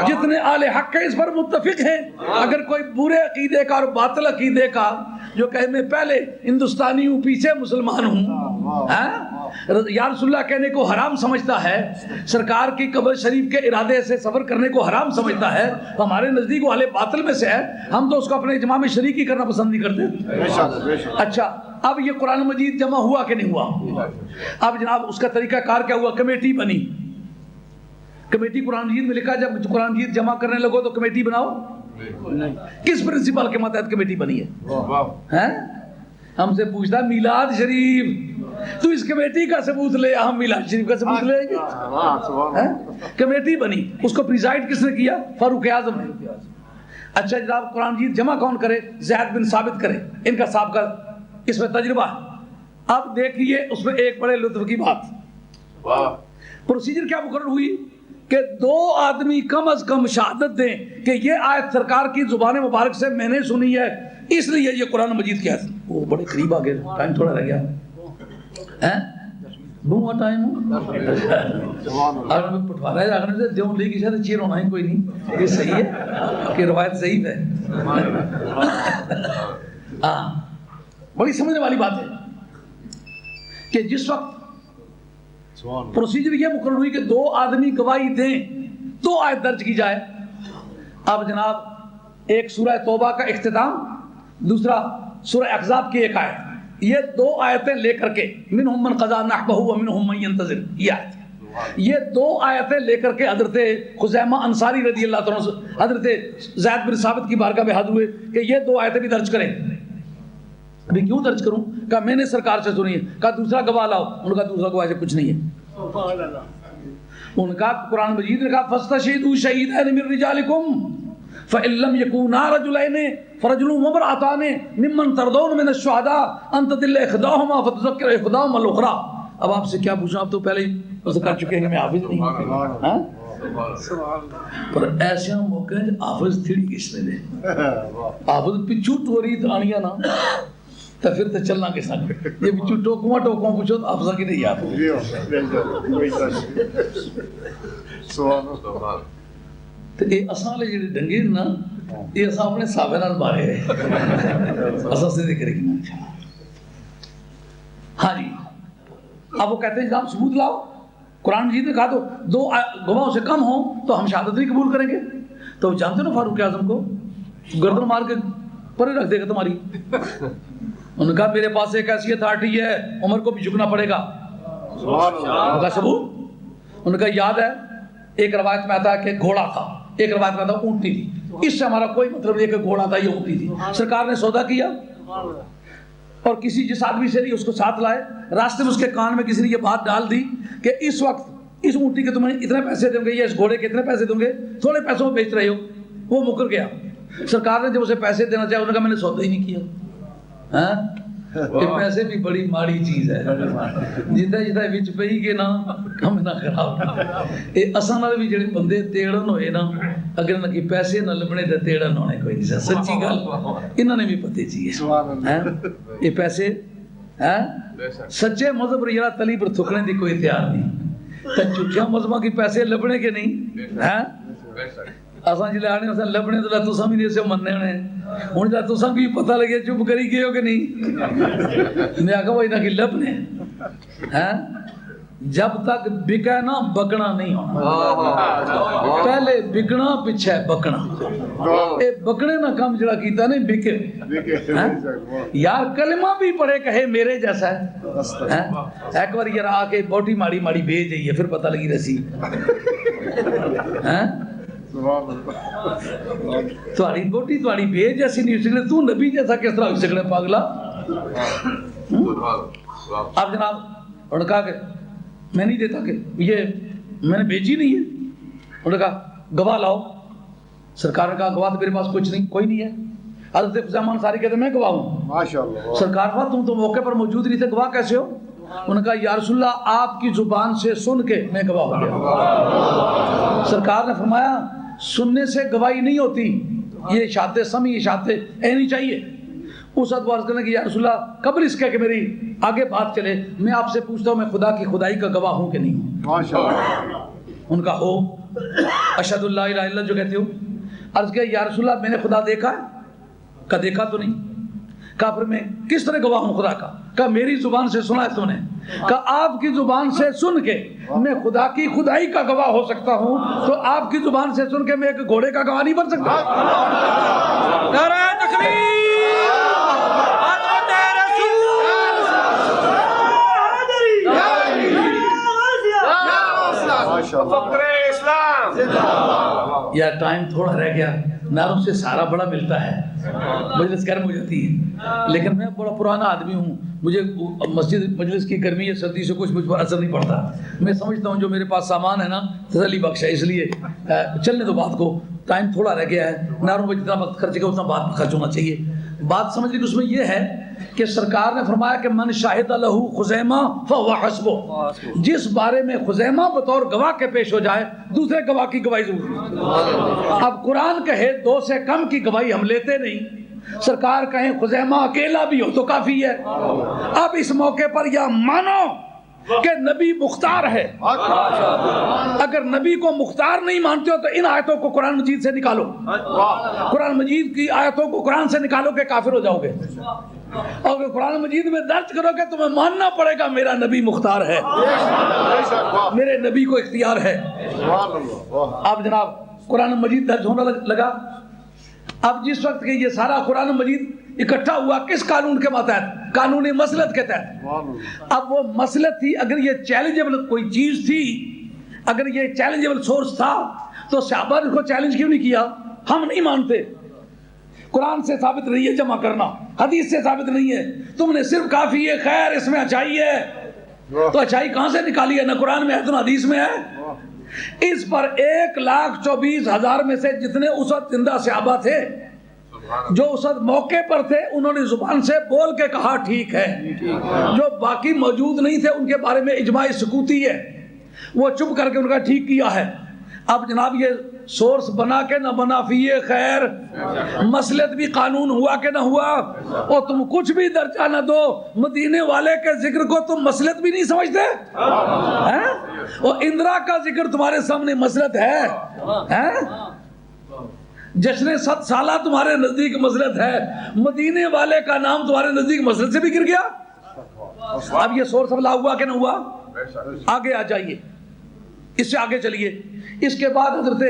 جتنے اہل حق ہیں اس پر متفق ہیں. اگر کوئی برے عقیدے کا اور باطل عقیدے کا جو کہ میں پہلے ہندوستانی ہوں پیچھے مسلمان ہوں یا رسول اللہ کہنے کو حرام سمجھتا ہے, سرکار کی قبر شریف کے ارادے سے سفر کرنے کو حرام سمجھتا ہے, ہمارے نزدیک وہ اہل باطل میں سے ہے, ہم تو اس کو اپنے اجماع میں شریک ہی کرنا پسند نہیں کرتے. اچھا اب یہ قرآن مجید جمع ہوا کہ نہیں ہوا؟ اب جناب اس کا طریقہ کار کیا ہوا؟ کمیٹی بنی. کمیٹی قرآن مجید میں لکھا جب قرآن مجید جمع کرنے لگو تو کمیٹی بناؤ. کس پرنسپل کے ماتحت کمیٹی بنی ہے؟ ہم سے پوچھتا میلاد شریف, تو اس کمیٹی کا ثبوت لے, ہم میلاد شریف کا ثبوت لیں گے. کمیٹی بنی, اس کو پریزائڈ کس نے کیا؟ فاروق اعظم نے. اچھا جناب قرآن مجید جمع کون کرے؟ زید بن ثابت کرے, ان کا سابقہ اس میں تجربہ ہے. اب دیکھیے اس میں ایک بڑے لطف کی بات, پروسیجر کیا مقرر ہوئی کہ 2 آدمی کم از کم شہادت دیں کہ یہ آیت سرکار کی زبان مبارک سے میں نے سنی ہے, اس لیے یہ قرآن مجید کیا ہے. وہ بڑے قریب آ گئے, ٹائم تھوڑا رہ گیا بہت ٹائم اگر پٹھوانا ہے آگنے سے دیوں لے کی شاید چیر ہونا ہی کوئی نہیں, یہ صحیح ہے کہ روایت صحیح ہے. ہاں بڑی سمجھنے والی بات ہے کہ جس وقت پروسیجر یہ مقرر ہوئی کہ 2 آدمی گواہی دیں تو آیت درج کی جائے. اب جناب ایک سورہ توبہ کا اختتام, دوسرا سورہ احزاب کی ایک آیت, یہ 2 آیتیں لے کر کے منہم من قضا نحبہ ومنہم من ینتظر, یہ 2 آیتیں لے کر کے حضرت خزیمہ انصاری رضی اللہ عنہ حضرت زید بن ثابت کی بارگاہ میں حاضر ہوئے کہ یہ 2 آیتیں بھی درج کریں. ابھی کیوں درج کروں؟ کہا میں نے سرکار سے سنی ہے. کہا دوسرا گواہ لاؤ. ان کا دوسرا گواہ سے کچھ نہیں ہے. ان کا قرآن مجید نے کہا فاستشہدوا شہیدین من رجالکم فإن لم يكونا رجلین فرجل وامرأتان ممن ترضون من الشهداء ان تضل احداهما فتذکر احداهما الاخرى. اب آپ سے کیا پوچھوں, آپ تو پہلے ہی کر چکے ہیں کہ میں حافظ نہیں, پر ایسے موقع حافظ تھیڑی کس نے دے, حافظ پچھو ٹوری دانیاں نا تو پھر تو چلنا کس نے, یہ پچھو ٹوکواں پوچھو تو حافظہ کی نہیں یاد. تو یہ اساں لے جڑے ڈنگے نا یہ اساں اپنے صحابہ نال مارے اساں سے ذکر کی نا. ہاں جی اب وہ کہتے ہیں جناب ثبوت لاؤ. قرآن مجید نے کہا تو 2 گواہوں سے کم ہوں تو ہم شہادت نہیں قبول کریں گے. تو جانتے ہو نا فاروق اعظم کو گردن مار کے پرے رکھ دے گا تمہاری. انہوں نے کہا میرے پاس ایک ایسی اتھارٹی ہے عمر کو بھی جھکنا پڑے گا. انہوں نے کہا ثبوت؟ انہوں نے کہا یاد ہے ایک روایت میں آتا ہے کہ گھوڑا تھا, ایک روایت میں آتا ہے اونٹنی تھی. اس سے ہمارا کوئی مطلب نہیں کہ گھوڑا تھا یا اونٹنی تھی. سرکار نے سودا کیا اور کسی جس آدمی سے نہیں اس کو ساتھ لائے, راستے میں اس کے کان میں کسی نے یہ بات ڈال دی کہ اس وقت اس اونٹی کے تمہیں اتنے پیسے دوں گے یا اس گھوڑے کے اتنے پیسے دوں گے, تھوڑے پیسوں میں بیچ رہے ہو. وہ مکر گیا. سرکار نے جب اسے پیسے دینا چاہے انہوں نے کہا میں نے سودا ہی نہیں کیا. یہ پیسے بھی بڑی ماڑی چیز ہے, جدہ جدہ وچ پئی گے نا کم نہ خراب. یہ اساں نال بھی جڑے بندے تیڑن ہوئے نا اگر نہ کہ پیسے نہ لبنے تے تیڑن ہونے کوئی نہیں. سچی گل انہاں نے بھی پتے چاہیے یہ پیسے سچے مذہب ریرا تلی پر تھکنے دی کوئی تیار نہیں. تے جھوٹیاں مذہباں کی پیسے لبنے کے نہیں اساں جلے آنے اساں لبنے تو تساں بھی نہیں سے مننے ہونے. ہن جا تساں بھی پتہ لگے چپ کری گئے ہو کہ نہیں. میں آکھا وہ انہاں کی لبنے جب تک بکے نا بکنا نہیں ہونا. پہلے بکنا پیچھے بکنا. اے بکنے نا کم جڑا کیتا نہیں بکے. یار کلمہ بھی پڑھے کہے میرے جیسا ہے. ایک بار یار آ کے بوٹی ماڑی ماڑی بھیج جائیے پھر پتہ لگی رسی تھوڑی بوٹی تھوڑی بھیج جیسی نہیں ہو سکتے. تو نبی جیسا کس طرح ہو سکتے پاگلا. اب جناب انہوں نے کہا کہ میں نہیں دیتا کہ یہ میں نے بھیجی نہیں ہے. انہوں نے کہا گواہ لاؤ. سرکار نے کہا گواہ تو میرے پاس کچھ نہیں, کوئی نہیں ہے. حضرت خزیمہ انصاری کہتے ہیں میں گواہ ہوں. ماشاءاللہ. سرکار فرمایا تم تو موقع پر موجود نہیں تھے, گواہ کیسے ہو؟ انہوں نے کہا یا رسول اللہ آپ کی زبان سے سن کے میں گواہ ہو گیا. سرکار نے فرمایا سننے سے گواہی نہیں ہوتی, یہ اشاعت سمعی اشاعت عینی چاہیے. اس وقت وہ عرض کرنے کہ یا رسول اللہ قبل اس کے کہ میری آگے بات چلے میں آپ سے پوچھتا ہوں میں خدا کی خدائی کا گواہ ہوں کہ نہیں ہوں؟ ماشاءاللہ. ان کا ہو اشہد اللہ الہ الا اللہ جو کہتے ہو. عرض کیا یا رسول اللہ میں نے خدا دیکھا ہے؟ کہا دیکھا تو نہیں. کہا پھر میں کس طرح گواہ ہوں خدا کا؟ کہا میری زبان سے سنا ہے تم نے. کہا آپ کی زبان سے سن کے میں خدا کی خدائی کا گواہ ہو سکتا ہوں, تو آپ کی زبان سے سن کے میں ایک گھوڑے کا گواہ نہیں بن سکتا. نعرہ تکبیر، عظمت رسول، فخر اسلام. یا ٹائم تھوڑا رہ گیا, نعروں سے سارا بڑا ملتا ہے, مجلس گرم ہو جاتی ہے, لیکن میں بڑا پرانا آدمی ہوں, مجھے مسجد مجلس کی گرمی یا سردی سے کچھ مجھ پر اثر نہیں پڑتا. میں سمجھتا ہوں جو میرے پاس سامان ہے نا تسلی بخش ہے, اس لیے چلنے دو بات کو. ٹائم تھوڑا رہ گیا ہے, نعروں میں جتنا وقت خرچ گیا اتنا بات خرچ ہونا چاہیے. بات سمجھ لی اس میں یہ ہے کہ سرکار نے فرمایا کہ من شاہد لہو خزیمہ فہو حسبہ, جس بارے میں خزیمہ بطور گواہ کے پیش ہو جائے دوسرے گواہ کی گواہی ضروری ہے. اب قرآن کہے 2 سے کم کی گواہی ہم لیتے نہیں, سرکار کہیں خزیمہ اکیلا بھی ہو تو کافی ہے. اب اس موقع پر یا مانو کہ نبی مختار ہے, اگر نبی کو مختار نہیں مانتے ہو تو ان آیتوں کو قرآن مجید سے نکالو, قرآن مجید کی آیتوں کو قرآن سے نکالو کہ کافر ہو جاؤ گے. اور اگر قرآن مجید میں درج کرو کہ تمہیں ماننا پڑے گا میرا نبی مختار ہے, میرے نبی کو اختیار ہے. اب جناب قرآن مجید درج ہونے لگا. اب جس وقت کہ یہ سارا قرآن مجید اکٹھا ہوا کس قانون کے ماتحت؟ قانون مسلط کے تحت. اب وہ مسلط تھی, اگر یہ چیلنجیبل کوئی چیز تھی, اگر یہ چیلنجیبل سورس تھا تو صحابہ نے اس کو چیلنج کیوں نہیں کیا؟ ہم نہیں مانتے, قرآن سے ثابت نہیں ہے جمع کرنا, حدیث سے ثابت نہیں ہے, تم نے صرف کافی ہے خیر اس میں اچھائی ہے, تو اچھائی کہاں سے نکالی ہے؟ نہ قرآن میں ہے تو نہ حدیث میں ہے. اس پر 1,24,000 میں سے جتنے اس وقت زندہ صحابہ تھے جو اس وقت موقع پر تھے انہوں نے زبان سے بول کے کہا ٹھیک ہے. جو باقی موجود نہیں تھے ان کے بارے میں اجماع سکوتی ہے, وہ چپ کر کے ان کا ٹھیک کیا ہے. اب جناب یہ سورس بنا کے نہ بنا فی خیر, مسلط بھی قانون ہوا کہ نہ ہوا, اور تم کچھ بھی درجہ نہ دو مدینے والے کے ذکر کو تم مسلط بھی نہیں سمجھتے ہیں؟ اور اندرا کا ذکر تمہارے سامنے مسلط ہے, جشن 7 سالہ تمہارے نزدیک مسلط ہے, مدینے والے کا نام تمہارے نزدیک مسلط سے بھی گر گیا. اب یہ سورس لا ہوا کہ نہ ہوا؟ آگے آ جائیے, اس سے آگے چلیے. اس کے بعد حضرت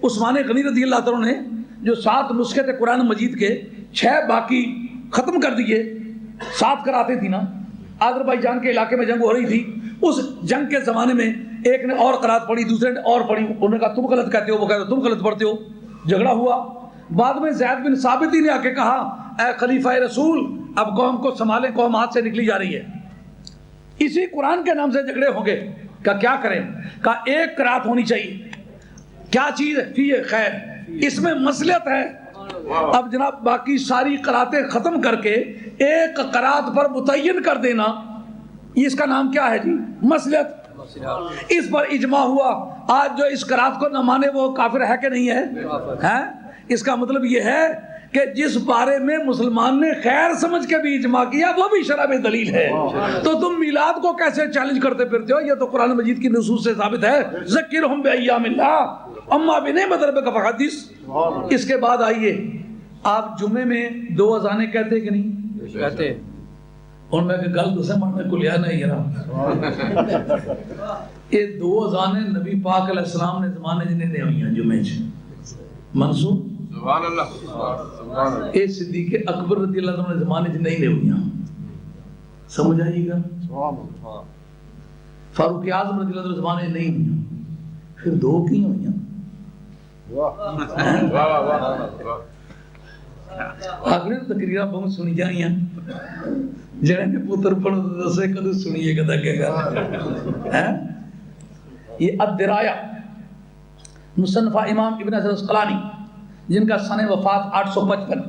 عثمان غنی رضی اللہ عنہ نے جو 7 نسخے تھے قرآن مجید کے, 6 باقی ختم کر دیے. 7 کراتے تھی نا, آذربائیجان کے علاقے میں جنگ ہو رہی تھی, اس جنگ کے زمانے میں ایک نے اور قرات پڑھی دوسرے نے اور پڑھی, انہوں نے کہا تم غلط کہتے ہو, وہ کہتے تم غلط پڑھتے ہو. جھگڑا ہوا. بعد میں زید بن ثابت ہی نے آ کے کہا اے خلیفہ رسول اب قوم کو سنبھالیں, قوم ہاتھ سے نکلی جا رہی ہے. اسی قرآن کے نام سے جھگڑے ہوں گے, کہا کیا کریں؟ کہا ایک قرات ہونی چاہیے. کیا چیز ہے؟ فی خیر, اس میں مصلحت ہے. اب جناب باقی ساری قراتیں ختم کر کے ایک قرات پر متعین کر دینا, اس کا نام کیا ہے جی؟ مصلحت. اس پر اجماع ہوا. آج جو اس قرات کو نہ مانے وہ کافر ہے کہ نہیں ہے؟ اس کا مطلب یہ ہے کہ جس بارے میں مسلمان نے خیر سمجھ کے بھی اجماع کیا وہ بھی شرع میں دلیل ہے. تو تم میلاد کو کیسے چیلنج کرتے پھرتے ہو؟ یہ تو قرآن مجید کی نصوص سے ثابت ہے. ذکرہم بایام اللہ اما بنعمت ربک فحدث. اس کے بعد آئیے, آپ جمعے میں 2 اذانیں کہتے کہ نہیں کہتے؟ اور میں کہ گل تو سمجھنے کو لیا نہیں رہا. یہ 2 اذانیں نبی پاک علیہ السلام نے زمانے جنہیں نے ہوئی ہیں جمعے منصور, سبحان اللہ. اے صدیق اکبر رضی اللہ عنہ نے زمانے جنہیں نہیں ہوئی ہیں, سمجھ آئیے گا. فاروق اعظم رضی اللہ عنہ زمانے نہیں ہوئی ہیں, پھر 2 کی ہوئی ہیں. آخری تقریرہ بہت سنی جائیں ہیں, جنہیں نے پتر پڑھ دسے کدو سنیے گا کہ گا. یہ الدرایہ مصنفہ امام ابن حجر اسقلانی جن کا سن وفات 855,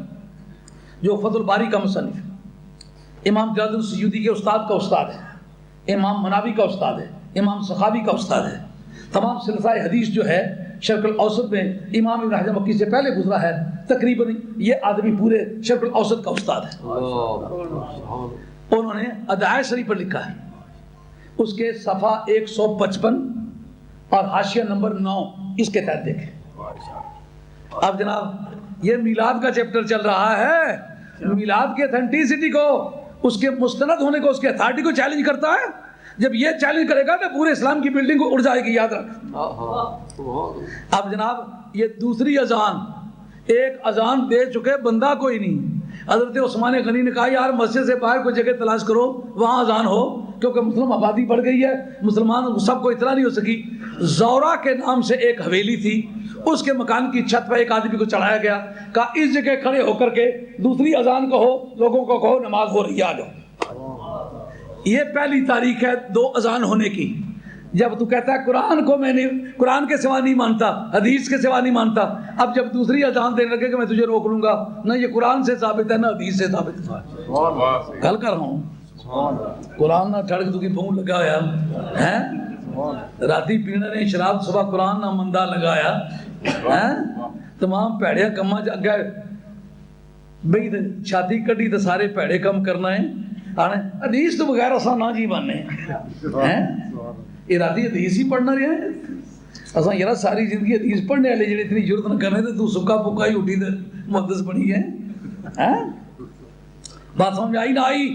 جو فتح الباری کا مصنف ہے، امام جلال الدین سیوطی کے استاد کا استاد ہے، امام مناوی کا استاد ہے، امام سخاوی کا استاد ہے، تمام سلسلہ حدیث جو ہے شرق الاوسط میں امام ابن حجر مکی سے پہلے گزرا ہے، تقریباً یہ آدمی پورے شرق الاوسط کا استاد ہے۔ انہوں نے ادعائے شریف پر لکھا ہے، اس کے صفحہ 155 اور حاشیہ نمبر 9 اس کے تحت دیکھیں۔ اب جناب یہ میلاد کا چیپٹر چل رہا ہے، میلاد کی اتھینٹسٹی کو، اس کے مستند ہونے کو، اس کے اتھارٹی کو چیلنج کرتا ہے۔ جب یہ چیلنج کرے گا تو پورے اسلام کی بلڈنگ کو اڑ جائے گی، یاد رکھ۔ اب جناب یہ دوسری اذان، ایک اذان دے چکے بندہ کوئی نہیں۔ حضرت عثمان غنی نے کہا یار مسجد سے باہر کوئی جگہ تلاش کرو وہاں اذان ہو، کیونکہ مسلم آبادی بڑھ گئی ہے، مسلمان سب کو اطلاع نہیں ہو سکی۔ زورا کے نام سے ایک حویلی تھی، اس کے مکان کی چھت پہ ایک آدمی کو چڑھایا گیا، کہا اس جگہ کھڑے ہو کر کے دوسری اذان کہو، لوگوں کو کہو نماز ہو رہی ہے، آ جاؤ۔ یہ پہلی تاریخ ہے 2 اذان ہونے کی۔ جب تو کہتا ہے قرآن کو میں نہیں، قرآن کے سوا نہیں مانتا، حدیث کے سوا نہیں مانتا، اب جب دوسری اذان دینے لگے کہ میں تجھے روک لوں گا، نہ یہ قرآن سے ثابت ہے نہ حدیث سے ثابت ہے۔ گل کر رہا ہوں، قرآن نہ چڑھ کے تو کی بھون لگا ہے، راتی پینے نے شراب، صبح قرآن نہ مندہ لگایا، تمام پیڑے کما اگے بھئی چھاتی کٹی تو سارے پیڑے کم کرنا ہے۔ حدیث تو بغیر اساں نہ جی بانے ہیں، ارادی حدیث ہی پڑھنا رہے ہیں اساں یار ساری زندگی حدیث پڑھنے والے جڑے اتنی ضرورت نہ کرنے تو سکا پکا ہی اٹھی تے محدث بنی ہے۔ بات سمجھ آئی نہ آئی؟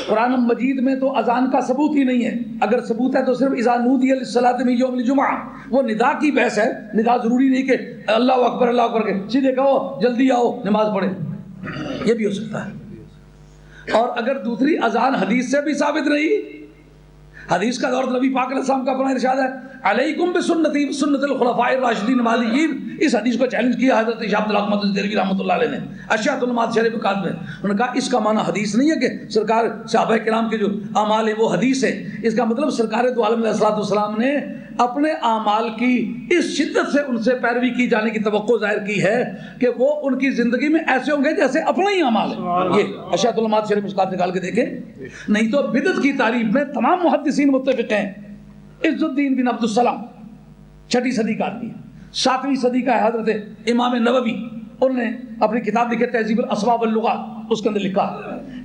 قرآن مجید میں تو اذان کا ثبوت ہی نہیں ہے، اگر ثبوت ہے تو صرف اذا نودی للصلاۃ من یوم الجمعہ، وہ ندا کی بحث ہے۔ ندا ضروری نہیں کہ اللہ اکبر اللہ اکبر کے سیدھے کہو جلدی آؤ نماز پڑھے، یہ بھی ہو سکتا ہے۔ اور اگر دوسری اذان حدیث سے بھی ثابت نہیں، حدیث کا دور نبی پاک علیہ السلام کا اپنا ارشاد ہے علیکم بسنتی سنت الخلفاء الراشدین المہدیین، اس حدیث کو چیلنج کیا حضرت شاہ عبد الحق محمد دہلوی رحمۃ اللہ علیہ نے اشیاۃ المعاد شرح بکات میں۔ انہوں نے کہا اس کا معنی حدیث نہیں ہے کہ سرکار صحابہ کرام کے جو اعمال ہیں وہ حدیث ہے، اس کا مطلب سرکار دو عالم علیہ الصلوۃ والسلام نے اپنے اعمال کی اس شدت سے ان سے پیروی کی جانے کی توقع ظاہر کی ہے کہ وہ ان کی زندگی میں ایسے ہوں گے جیسے اپنا ہی اعمال ہے۔ یہ اشیاء المعاد شرح بکات نکال کے دیکھیں، نہیں تو بدعت کی تعریف میں تمام محدثین متفق ہیں۔ عز الدین بن عبد السلام 6 صدی کا آدمی ہے، 7ویں صدی کا ہے حضرت امام نووی، انہوں نے اپنی کتاب لکھی تہذیب الاسباب واللغات، اس کے اندر لکھا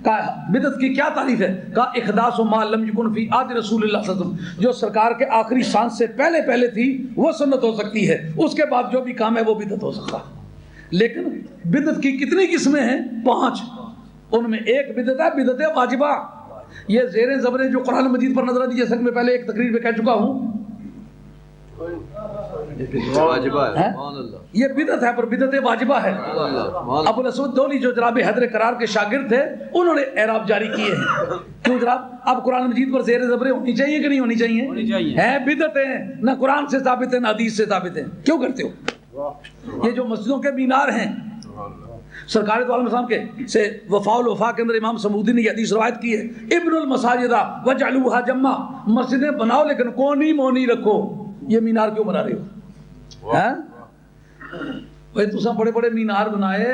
کہا بدعت کی کیا تعریف ہے، کہا احداث ما لم یکن فی عہد رسول اللہ صلی اللہ علیہ وسلم، جو سرکار کے آخری سانس سے پہلے تھی وہ سنت ہو سکتی ہے، اس کے بعد جو بھی کام ہے وہ بدعت ہو سکتا ہے۔ لیکن بدعت کی کتنی قسمیں ہیں؟ 5، ان میں ایک بدعت ہے بدعت واجبہ۔ یہ زیر زبریں جو قرآن مجید پر نظر آتی، جیسا کہ میں پہلے ایک تقریر میں کہہ چکا ہوں، یہ بدعت ہے پر بدعت واجبہ ہے۔ ابو الاسود دولي جو جناب حیدر کرار کے شاگرد تھے، انہوں نے اعراب جاری کیے ہیں۔ کیوں جناب؟ اب قرآن مجید پر زیر زبریں ہونی چاہیے کہ نہیں ہونی چاہیے؟ ہیں بدعت ہیں، نہ قرآن سے ثابت ہے نہ حدیث سے ثابت ہے، کیوں کرتے ہو؟ یہ جو مسجدوں کے مینار ہیں، سرکار دو عالم السلام کے سے وفاء الوفا کے اندر امام سمودی نے یہ حدیث روایت کی ہے، ابن المساجد وجعلوها جمع، مسجدیں بناؤ لیکن کونی مونی رکھو۔ یہ مینار کیوں بنا رہے ہو؟ بھائی تساں بڑے بڑے مینار بنائے،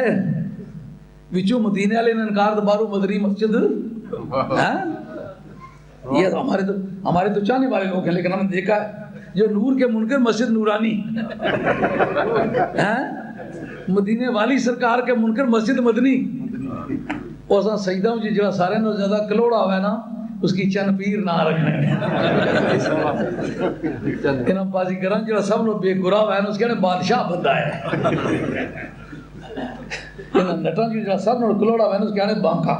وچوں مدینے والے نے انکار دبارو مدنی مسجد، یہ ہمارے تو چاہنے والے لوگ ہیں، لیکن ہم نے دیکھا ہے جو نور کے منکر مسجد نورانی، مدینے والی سرکار کے منکر مسجد مدنی، اور سجدہ ہوں جی جڑا سارے نو زیادہ کلوڑا ہوا ہے نا اس کی چن پیر نہ رکھنے انہاں بازی کران جڑا سب نو بے گرا ہوا ہے نا اس کہنے بادشاہ بندہ ہے، انہاں نٹاں جڑا سب نو کلوڑا ہوا ہے نا اس کہنے بانکا۔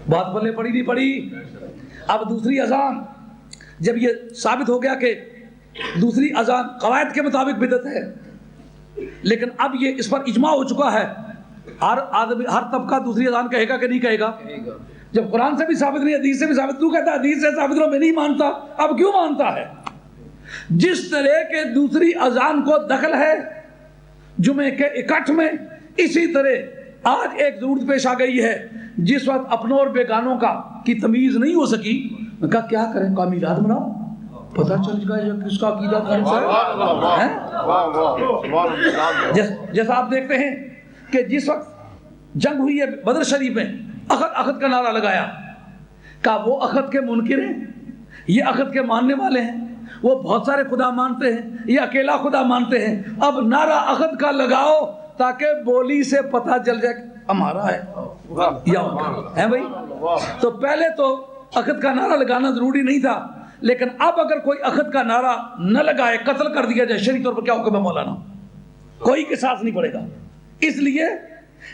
بات پلے پڑی نہیں پڑی؟ اب دوسری اذان، جب یہ ثابت ہو گیا کہ دوسری اذان قواعد کے مطابق بدعت ہے، لیکن اب یہ اس پر اجماع ہو چکا ہے، ہر آدمی ہر طبقہ دوسری اذان کہے گا کہ نہیں کہے گا؟ جب قرآن سے بھی ثابت نہیں، حدیث سے بھی ثابت، تو کہتا ہے حدیث سے ثابت رہو میں نہیں مانتا، اب کیوں مانتا ہے؟ جس طرح کے دوسری اذان کو دخل ہے جمعے کے اکٹھ میں، اسی طرح آج ایک ضرورت پیش آ گئی ہے، جس وقت اپنوں اور بیگانوں کی تمیز نہیں ہو سکی، کہا کیا کریں، کہا میلاد مناؤ، پتہ چل گیا کس کا عقیدہ تھا ہے؟ جیسا آپ دیکھتے ہیں کہ جس وقت جنگ ہوئی ہے بدر شریف میں، اخذ کا نعرہ لگایا، کہا وہ اخذ کے منکر ہیں، یہ اخذ کے ماننے والے ہیں، وہ بہت سارے خدا مانتے ہیں، یہ اکیلا خدا مانتے ہیں، اب نعرہ اخذ کا لگاؤ تاکہ بولی سے پتہ چل جائے ہمارا ہے یا ان کا ہے۔ بھائی تو پہلے تو اخذ کا نعرہ لگانا ضروری نہیں تھا، لیکن اب اگر کوئی اخذ کا نعرہ نہ لگائے، قتل کر دیا جائے، شرعی طور پر کیا حکم ہے مولانا؟ کوئی قصاص نہیں پڑے گا، اس لیے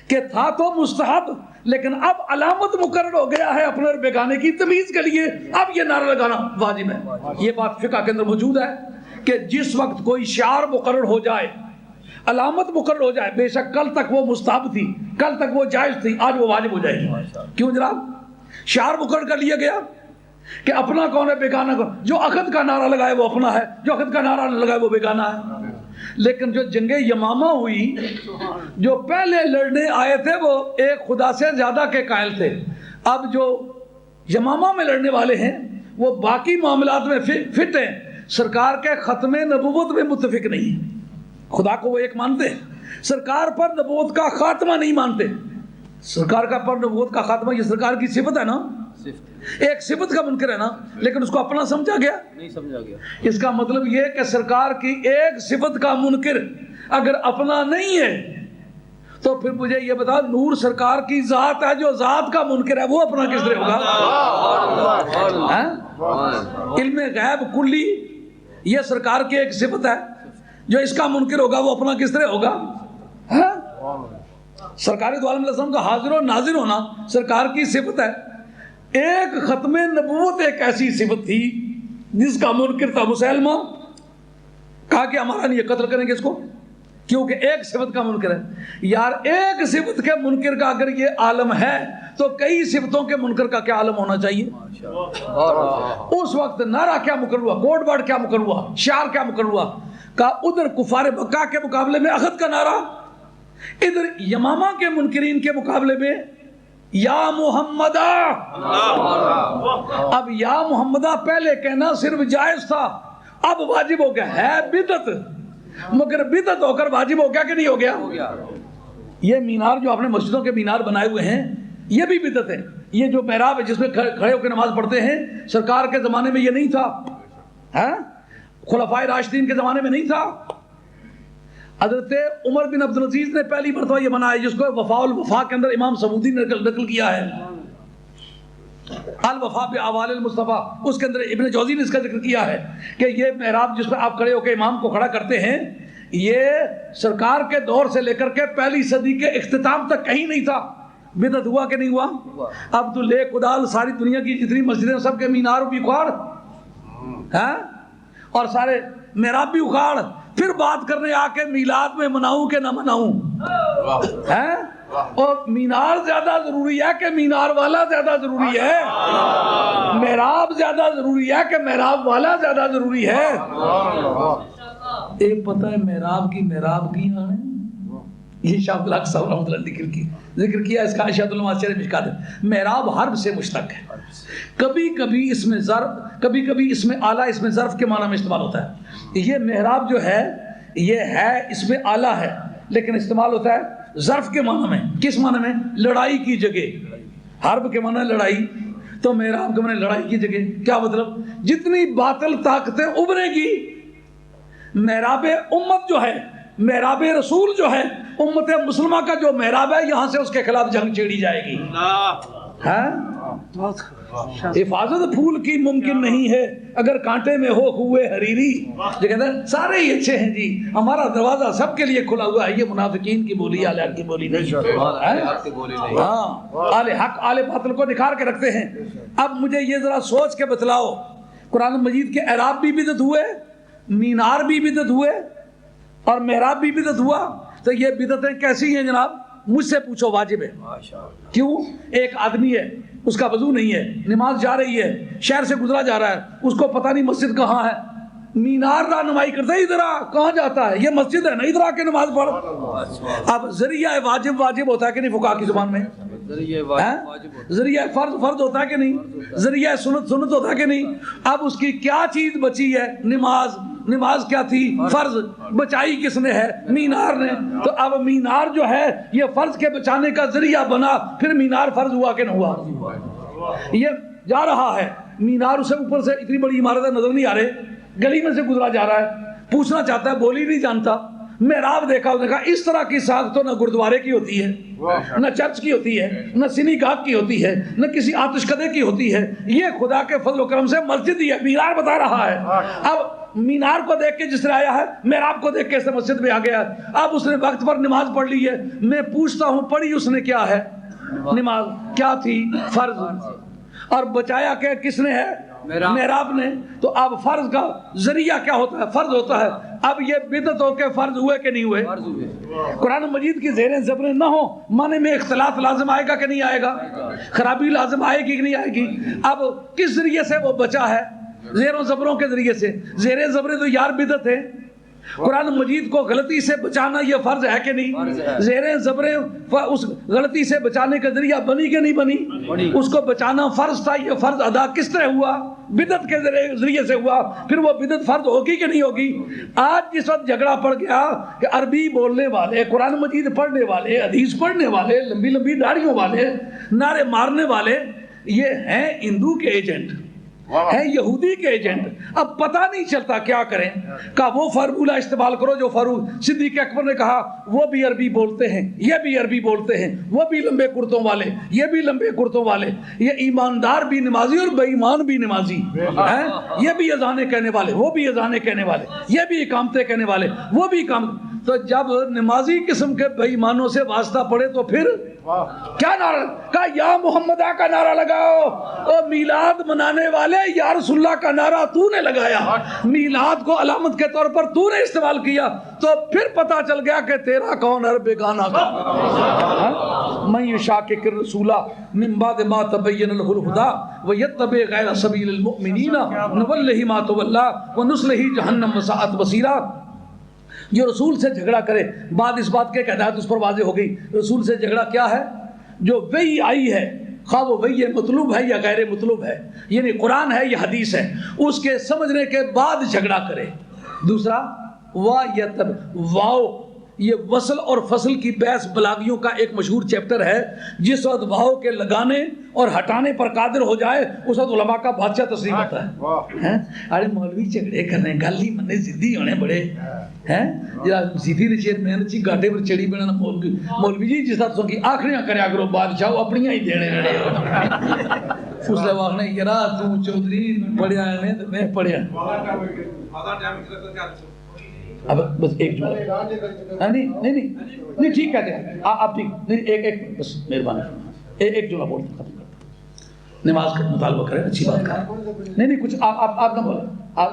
کہ تھا تو مستحب، لیکن اب علامت مقرر ہو گیا ہے اپنے اور بیگانے کی تمیز کے لیے، اب یہ نعرہ لگانا واجب ہے۔ یہ بات فقہ کے اندر موجود ہے کہ جس وقت کوئی شعار مقرر ہو جائے، علامت مقرر ہو جائے، بے شک کل تک وہ مستحب تھی، کل تک وہ جائز تھی، آج وہ واجب ہو جائے گی۔ کیوں جناب؟ شعار مقرر کر لیا گیا کہ اپنا کون ہے بیگانہ کون، جو اخذ کا نعرہ لگائے وہ اپنا ہے، جو اخذ کا نعرہ نہ لگائے وہ بیگانہ ہے۔ لیکن جو جنگ یمامہ ہوئی، جو پہلے لڑنے آئے تھے وہ ایک خدا سے زیادہ کے قائل تھے، اب جو یمامہ میں لڑنے والے ہیں وہ باقی معاملات میں فٹ ہیں، سرکار کے ختم نبوت میں متفق نہیں ہیں، خدا کو وہ ایک مانتے ہیں، سرکار پر نبوت کا خاتمہ نہیں مانتے۔ سرکار کا پر نبوت کا خاتمہ یہ سرکار کی صفت ہے نا، ایک صفت کا منکر ہے نا، لیکن اس کو اپنا سمجھا گیا نہیں، سمجھا گیا۔ اس کا مطلب یہ کہ سرکار کی ایک صفت کا منکر اگر اپنا نہیں ہے تو پھر مجھے یہ بتا، نور سرکار کی ذات ہے، جو ذات کا منکر ہے وہ اپنا کس طرح ہوگا؟ علم غیب کلی یہ سرکار کی ایک صفت ہے، جو اس کا منکر ہوگا وہ اپنا کس طرح ہوگا؟ سرکار دو عالم علیہ السلام کا حاضر و ناظر ہونا سرکار کی صفت ہے۔ ایک ختم نبوت ایک ایسی صفت تھی جس کا منکر تھا مسلمہ، کہا کہ ہمارا نہیں، قتل کریں گے اس کو، کیونکہ ایک صفت کا منکر ہے۔ یار ایک صفت کے منکر کا اگر یہ عالم ہے تو کئی صفتوں کے منکر کا کیا عالم ہونا چاہیے؟ اس وقت نعرہ کیا مقرر ہوا، کوڈ ورڈ کیا مقرر ہوا، شعار کیا مقرر ہوا؟ کہا ادھر کفار مکہ کے مقابلے میں اخذ کا نعرہ، ادھر یمامہ کے منکرین کے مقابلے میں یا محمدہ۔ اب یا محمدہ پہلے کہنا صرف جائز تھا، اب واجب ہو گیا، ہے بدعت، مگر بدعت ہو کر واجب ہو گیا کہ نہیں ہو گیا؟ یہ مینار جو آپ نے مسجدوں کے مینار بنائے ہوئے ہیں یہ بھی بدعت ہے۔ یہ جو محراب ہے جس میں کھڑے ہو کے نماز پڑھتے ہیں، سرکار کے زمانے میں یہ نہیں تھا، خلفائے راشدین کے زمانے میں نہیں تھا۔ حضرت عمر بن عبدالعزیز نے پہلی مرتبہ یہ بنایا، جس کو وفاء الوفا کے اندر امام سمودی نے نقل کیا ہے، الوفا بآوال المصطفیٰ، اس کے اندر ابن جوزی نے اس کا ذکر کیا ہے کہ یہ محراب جس پر آپ کھڑے ہو کے امام کو کھڑا کرتے ہیں، یہ سرکار کے دور سے لے کر کے پہلی صدی کے اختتام تک کہیں نہیں تھا۔ بدعت ہوا کہ نہیں ہوا؟ اب تو لے کدال ساری دنیا کی جتنی مسجدیں سب کے مینار بھی اکھاڑ، اور سارے محراب بھی اکھاڑ، پھر بات کرنے آ کے میلاد میں مناؤں کہ نہ مناؤں، اور مینار زیادہ ضروری ہے کہ مینار والا زیادہ ضروری ہے؟ محراب زیادہ ضروری ہے کہ محراب والا زیادہ ضروری ہے؟ ایک پتہ ہے محراب کی یہاں ہے، یہ شاہ عبدالحق صاحب رحمۃ اللہ ذکر کیا اس کا اشاعت علماء شرح مشکات ہے۔ محراب حرف سے مشتق ہے، کبھی کبھی اس میں ظرف، کبھی کبھی اس میں آلہ، اس میں ظرف کے معنی میں استعمال ہوتا ہے۔ یہ محراب جو ہے یہ ہے اس میں آلہ ہے، لیکن استعمال ہوتا ہے ظرف کے معنی میں۔ کس معنی میں؟ لڑائی کی جگہ، حرب کے معنی لڑائی، تو محراب کے معنی لڑائی کی جگہ۔ کیا مطلب؟ جتنی باطل طاقتیں ابھرے گی، محراب امت جو ہے، محراب رسول جو ہے، امت مسلمہ کا جو محراب ہے، یہاں سے اس کے خلاف جنگ چھیڑی جائے گی۔ حفاظت پھول کی ممکن نہیں ہے اگر کانٹے میں ہو ہوئے حریری۔ جو کہتے ہیں سارے ہی اچھے ہیں جی، ہمارا دروازہ سب کے لیے کھلا ہوا ہے، یہ منافقین کی بولی، اہل حق کی بولی نہیں۔ ہاں، اہل حق اہل باطل کو نکھار کے رکھتے ہیں۔ اب مجھے یہ ذرا سوچ کے بتلاؤ، قرآن مجید کے اعراب بھی بدعت ہوئے، مینار بھی بدعت ہوئے، اور محراب بھی بدعت ہوا، تو یہ بدعتیں کیسی ہیں جناب؟ مجھ سے پوچھو، واجب ہے۔ کیوں؟ ایک آدمی ہے، اس کا وضو نہیں ہے، نماز جا رہی ہے، شہر سے گزرا جا رہا ہے، اس کو پتہ نہیں مسجد کہاں ہے، مینار رہنمائی کرتا ہے، ادھر آ، کہاں جاتا ہے؟ یہ مسجد ہے نا، ادھر آ کے نماز پڑھ۔ اب ذریعہ واجب ہوتا ہے کہ نہیں فقہا کی زبان میں؟ ذریعہ فرض ہوتا ہے کہ نہیں؟ ذریعہ سنت ہوتا ہے کہ نہیں؟ اب اس کی کیا چیز بچی ہے؟ نماز کیا تھی؟ فرض. بچائی کس نے ہے؟ مینار نے. تو اب مینار جو ہے یہ فرض کے بچانے کا ذریعہ بنا، پھر مینار فرض ہوا کہ نہ ہوا؟ یہ جا رہا ہے مینار، اسے اوپر سے اتنی بڑی عمارتیں نظر نہیں آ رہے، گلی میں سے گزرا جا رہا ہے، پوچھنا چاہتا ہے، بولی نہیں جانتا. محراب دیکھا، اس نے کہا اس طرح کی ساخت تو نہ گردوارے کی ہوتی ہے، نہ چرچ کی ہوتی ہے، نہ سنی گاہ کی ہوتی ہے، نہ کسی آتش کدے کی ہوتی ہے. یہ خدا کے فضل و کرم سے مسجد ہی ہے. مینار بتا رہا ہے. اب مینار کو دیکھ کے جس نے آیا ہے، محراب کو دیکھ کے اس نے مسجد میں آ گیا ہے. اب اس نے وقت پر نماز پڑھ لی ہے. میں پوچھتا ہوں پڑھی اس نے کیا ہے؟ نماز. کیا تھی؟ فرض. اور بچایا کہ کس نے ہے؟ محراب نے. تو اب فرض کا ذریعہ کیا ہوتا ہے؟ فرض ہوتا ہے. اب یہ بدعت ہو کے فرض ہوئے کہ نہیں ہوئے؟ قرآن مجید کی زیریں زبریں نہ ہوں، معنی میں اختلاف لازم آئے گا کہ نہیں آئے گا؟ خرابی لازم آئے گی کہ نہیں آئے گی؟ اب کس ذریعے سے وہ بچا ہے؟ زیروں زبروں کے ذریعے سے. زیریں زبریں تو یار بدعت ہے. قرآن مجید کو غلطی سے بچانا یہ فرض ہے کہ نہیں؟ زیریں زبریں اس غلطی سے بچانے کا ذریعہ بنی کہ نہیں بنی؟ اس کو بچانا فرض تھا. یہ فرض ادا کس طرح ہوا؟ بدعت کے ذریعے سے ہوا. پھر وہ بدعت فرض ہوگی کہ نہیں ہوگی؟ آج جس وقت جھگڑا پڑ گیا کہ عربی بولنے والے، قرآن مجید پڑھنے والے، حدیث پڑھنے والے، لمبی لمبی داڑھیوں والے، نعرے مارنے والے، یہ ہیں ہندو کے ایجنٹ، ہے یہودی کے ایجنٹ. اب پتہ نہیں چلتا کیا کریں. کہا وہ فارمولہ استعمال کرو جو فاروق صدیق اکبر نے کہا. وہ بھی عربی بولتے ہیں، یہ بھی عربی بولتے ہیں، وہ بھی لمبے کرتوں والے، یہ بھی لمبے کرتوں والے، یہ ایماندار بھی نمازی اور بے ایمان بھی نمازی ہیں، یہ بھی اذانیں کہنے والے، وہ بھی اذانیں کہنے والے، یہ بھی اقامتیں کہنے والے، وہ بھی اقامت. تو جب نمازی قسم کے بے ایمانوں سے واسطہ پڑے تو پھر کیا نعرہ؟ کہا یا محمدہ کا نعرہ لگاؤ. او میلاد منانے والے، یا رسول اللہ کا نعرہ تو نے لگایا، میلاد کو علامت کے طور پر تو نے استعمال کیا، تو پھر پتا چل گیا کہ تیرا کون ہے بیگانہ کا. من یشاقق الرسول من بعد ما تبین له الهدى ویتبع غیر سبیل المؤمنین نولہ ما تولى ونصلہ جہنم وساءت مصیرا. جو رسول سے جھگڑا کرے، بعد اس بات کے ہدایت اس پر واضح ہو گئی. رسول سے جھگڑا کیا ہے؟ جو وحی آئی ہے، خواہ وہ وحی مطلوب ہے یا غیر مطلوب ہے، یعنی قرآن ہے یا حدیث ہے، اس کے سمجھنے کے بعد جھگڑا کرے. دوسرا واو، یہ وصل اور فصل کی بحث بلاغیوں کا ایک مشہور چیپٹر ہے. جس وقت واو کے لگانے اور ہٹانے پر قادر ہو جائے اس وقت علماء کا بادشاہ تسلیم ہوتا ہے. ارے مولوی جھگڑے کرنے گالی مننے ضدی ہونے بڑے ہیں. سیدھی نے چیئرمین چی گاٹے پر چڑی بنا مولوی جی جس طرح کی آخریاں کریا کرو، بادشاہ اپنی ہی دینے رہے. اس نے واقعہ یرا تو چودھری پڑھیا ہے تو میں پڑھیا. اب بس ایک جملہ نہیں ٹھیک کہتے ہیں آپ، ٹھیک نہیں، ایک بس مہربانی ایک جملہ بول ختم کرتا ہوں. نماز کا مطالبہ کریں، اچھی بات کریں. نہیں کچھ آپ نہ بولیں،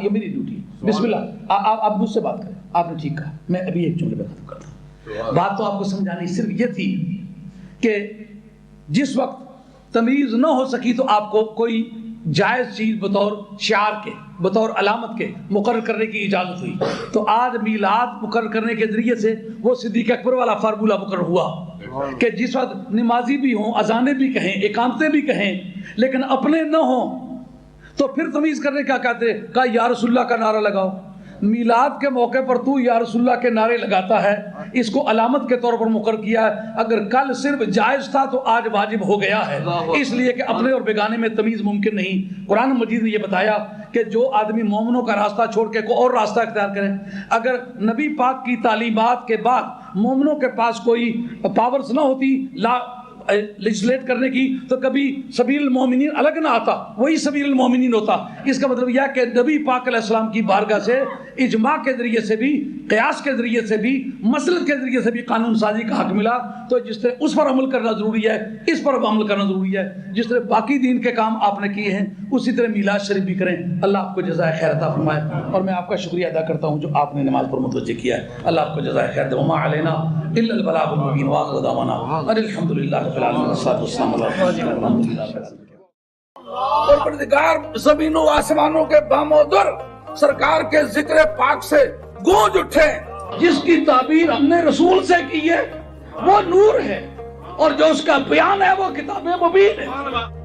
یہ میری ڈیوٹی ہے. بسم اللہ، آپ مجھ سے بات کریں. آپ نے ٹھیک کہا، میں ابھی ایک جملے پہ ختم کرتا ہوں. بات تو آپ کو سمجھانی صرف یہ تھی کہ جس وقت تمیز نہ ہو سکی تو آپ کو کوئی جائز چیز بطور شعار کے، بطور علامت کے مقرر کرنے کی اجازت ہوئی. تو آج میلاد مقرر کرنے کے ذریعے سے وہ صدیق اکبر والا فارمولہ مقرر ہوا کہ جس وقت نمازی بھی ہوں، اذانیں بھی کہیں، اقامتیں بھی کہیں، لیکن اپنے نہ ہوں تو پھر تمیز کرنے کا کہتے. کہا یا رسول اللہ کا نعرہ لگاؤ. میلاد کے موقع پر تو یا رسول اللہ کے نعرے لگاتا ہے، اس کو علامت کے طور پر مقرر کیا ہے. اگر کل صرف جائز تھا تو آج واجب ہو گیا ہے، اس لیے کہ اپنے اور بیگانے میں تمیز ممکن نہیں. قرآن مجید نے یہ بتایا کہ جو آدمی مومنوں کا راستہ چھوڑ کے کوئی اور راستہ اختیار کرے، اگر نبی پاک کی تعلیمات کے بعد مومنوں کے پاس کوئی پاورز نہ ہوتی لیجسلیٹ کرنے کی، تو کبھی سبیل المومنین الگ نہ آتا، وہی سبیل المومنین ہوتا. اس کا مطلب یہ کہ نبی پاک علیہ السلام کی بارگاہ سے اجماع کے ذریعے سے بھی، قیاس کے ذریعے سے بھی، مسلک کے ذریعے سے بھی قانون سازی کا حق ملا. تو جس طرح اس پر عمل کرنا ضروری ہے، اس پر عمل کرنا ضروری ہے. جس طرح باقی دین کے کام آپ نے کیے ہیں اسی طرح میلاد شریف بھی کریں. اللہ آپ کو جزائے خیر عطا فرمائے. اور میں آپ کا شکریہ ادا کرتا ہوں جو آپ نے نماز پر متوجہ کیا ہے. اللہ آپ کو جزائے خیر دے. وما علینا الا البلاغ المبین. وآخر دعوانا الحمدللہ رب العالمین والصلاۃ والسلام علی رسول اللہ. اور پروردگار زمین و آسمانوں کے بام و در سرکار کے ذکر پاک سے گونج اٹھے. جس کی تعبیر ہم نے رسول سے کی ہے وہ نور ہے، اور جو اس کا بیان ہے وہ کتاب مبین ہے.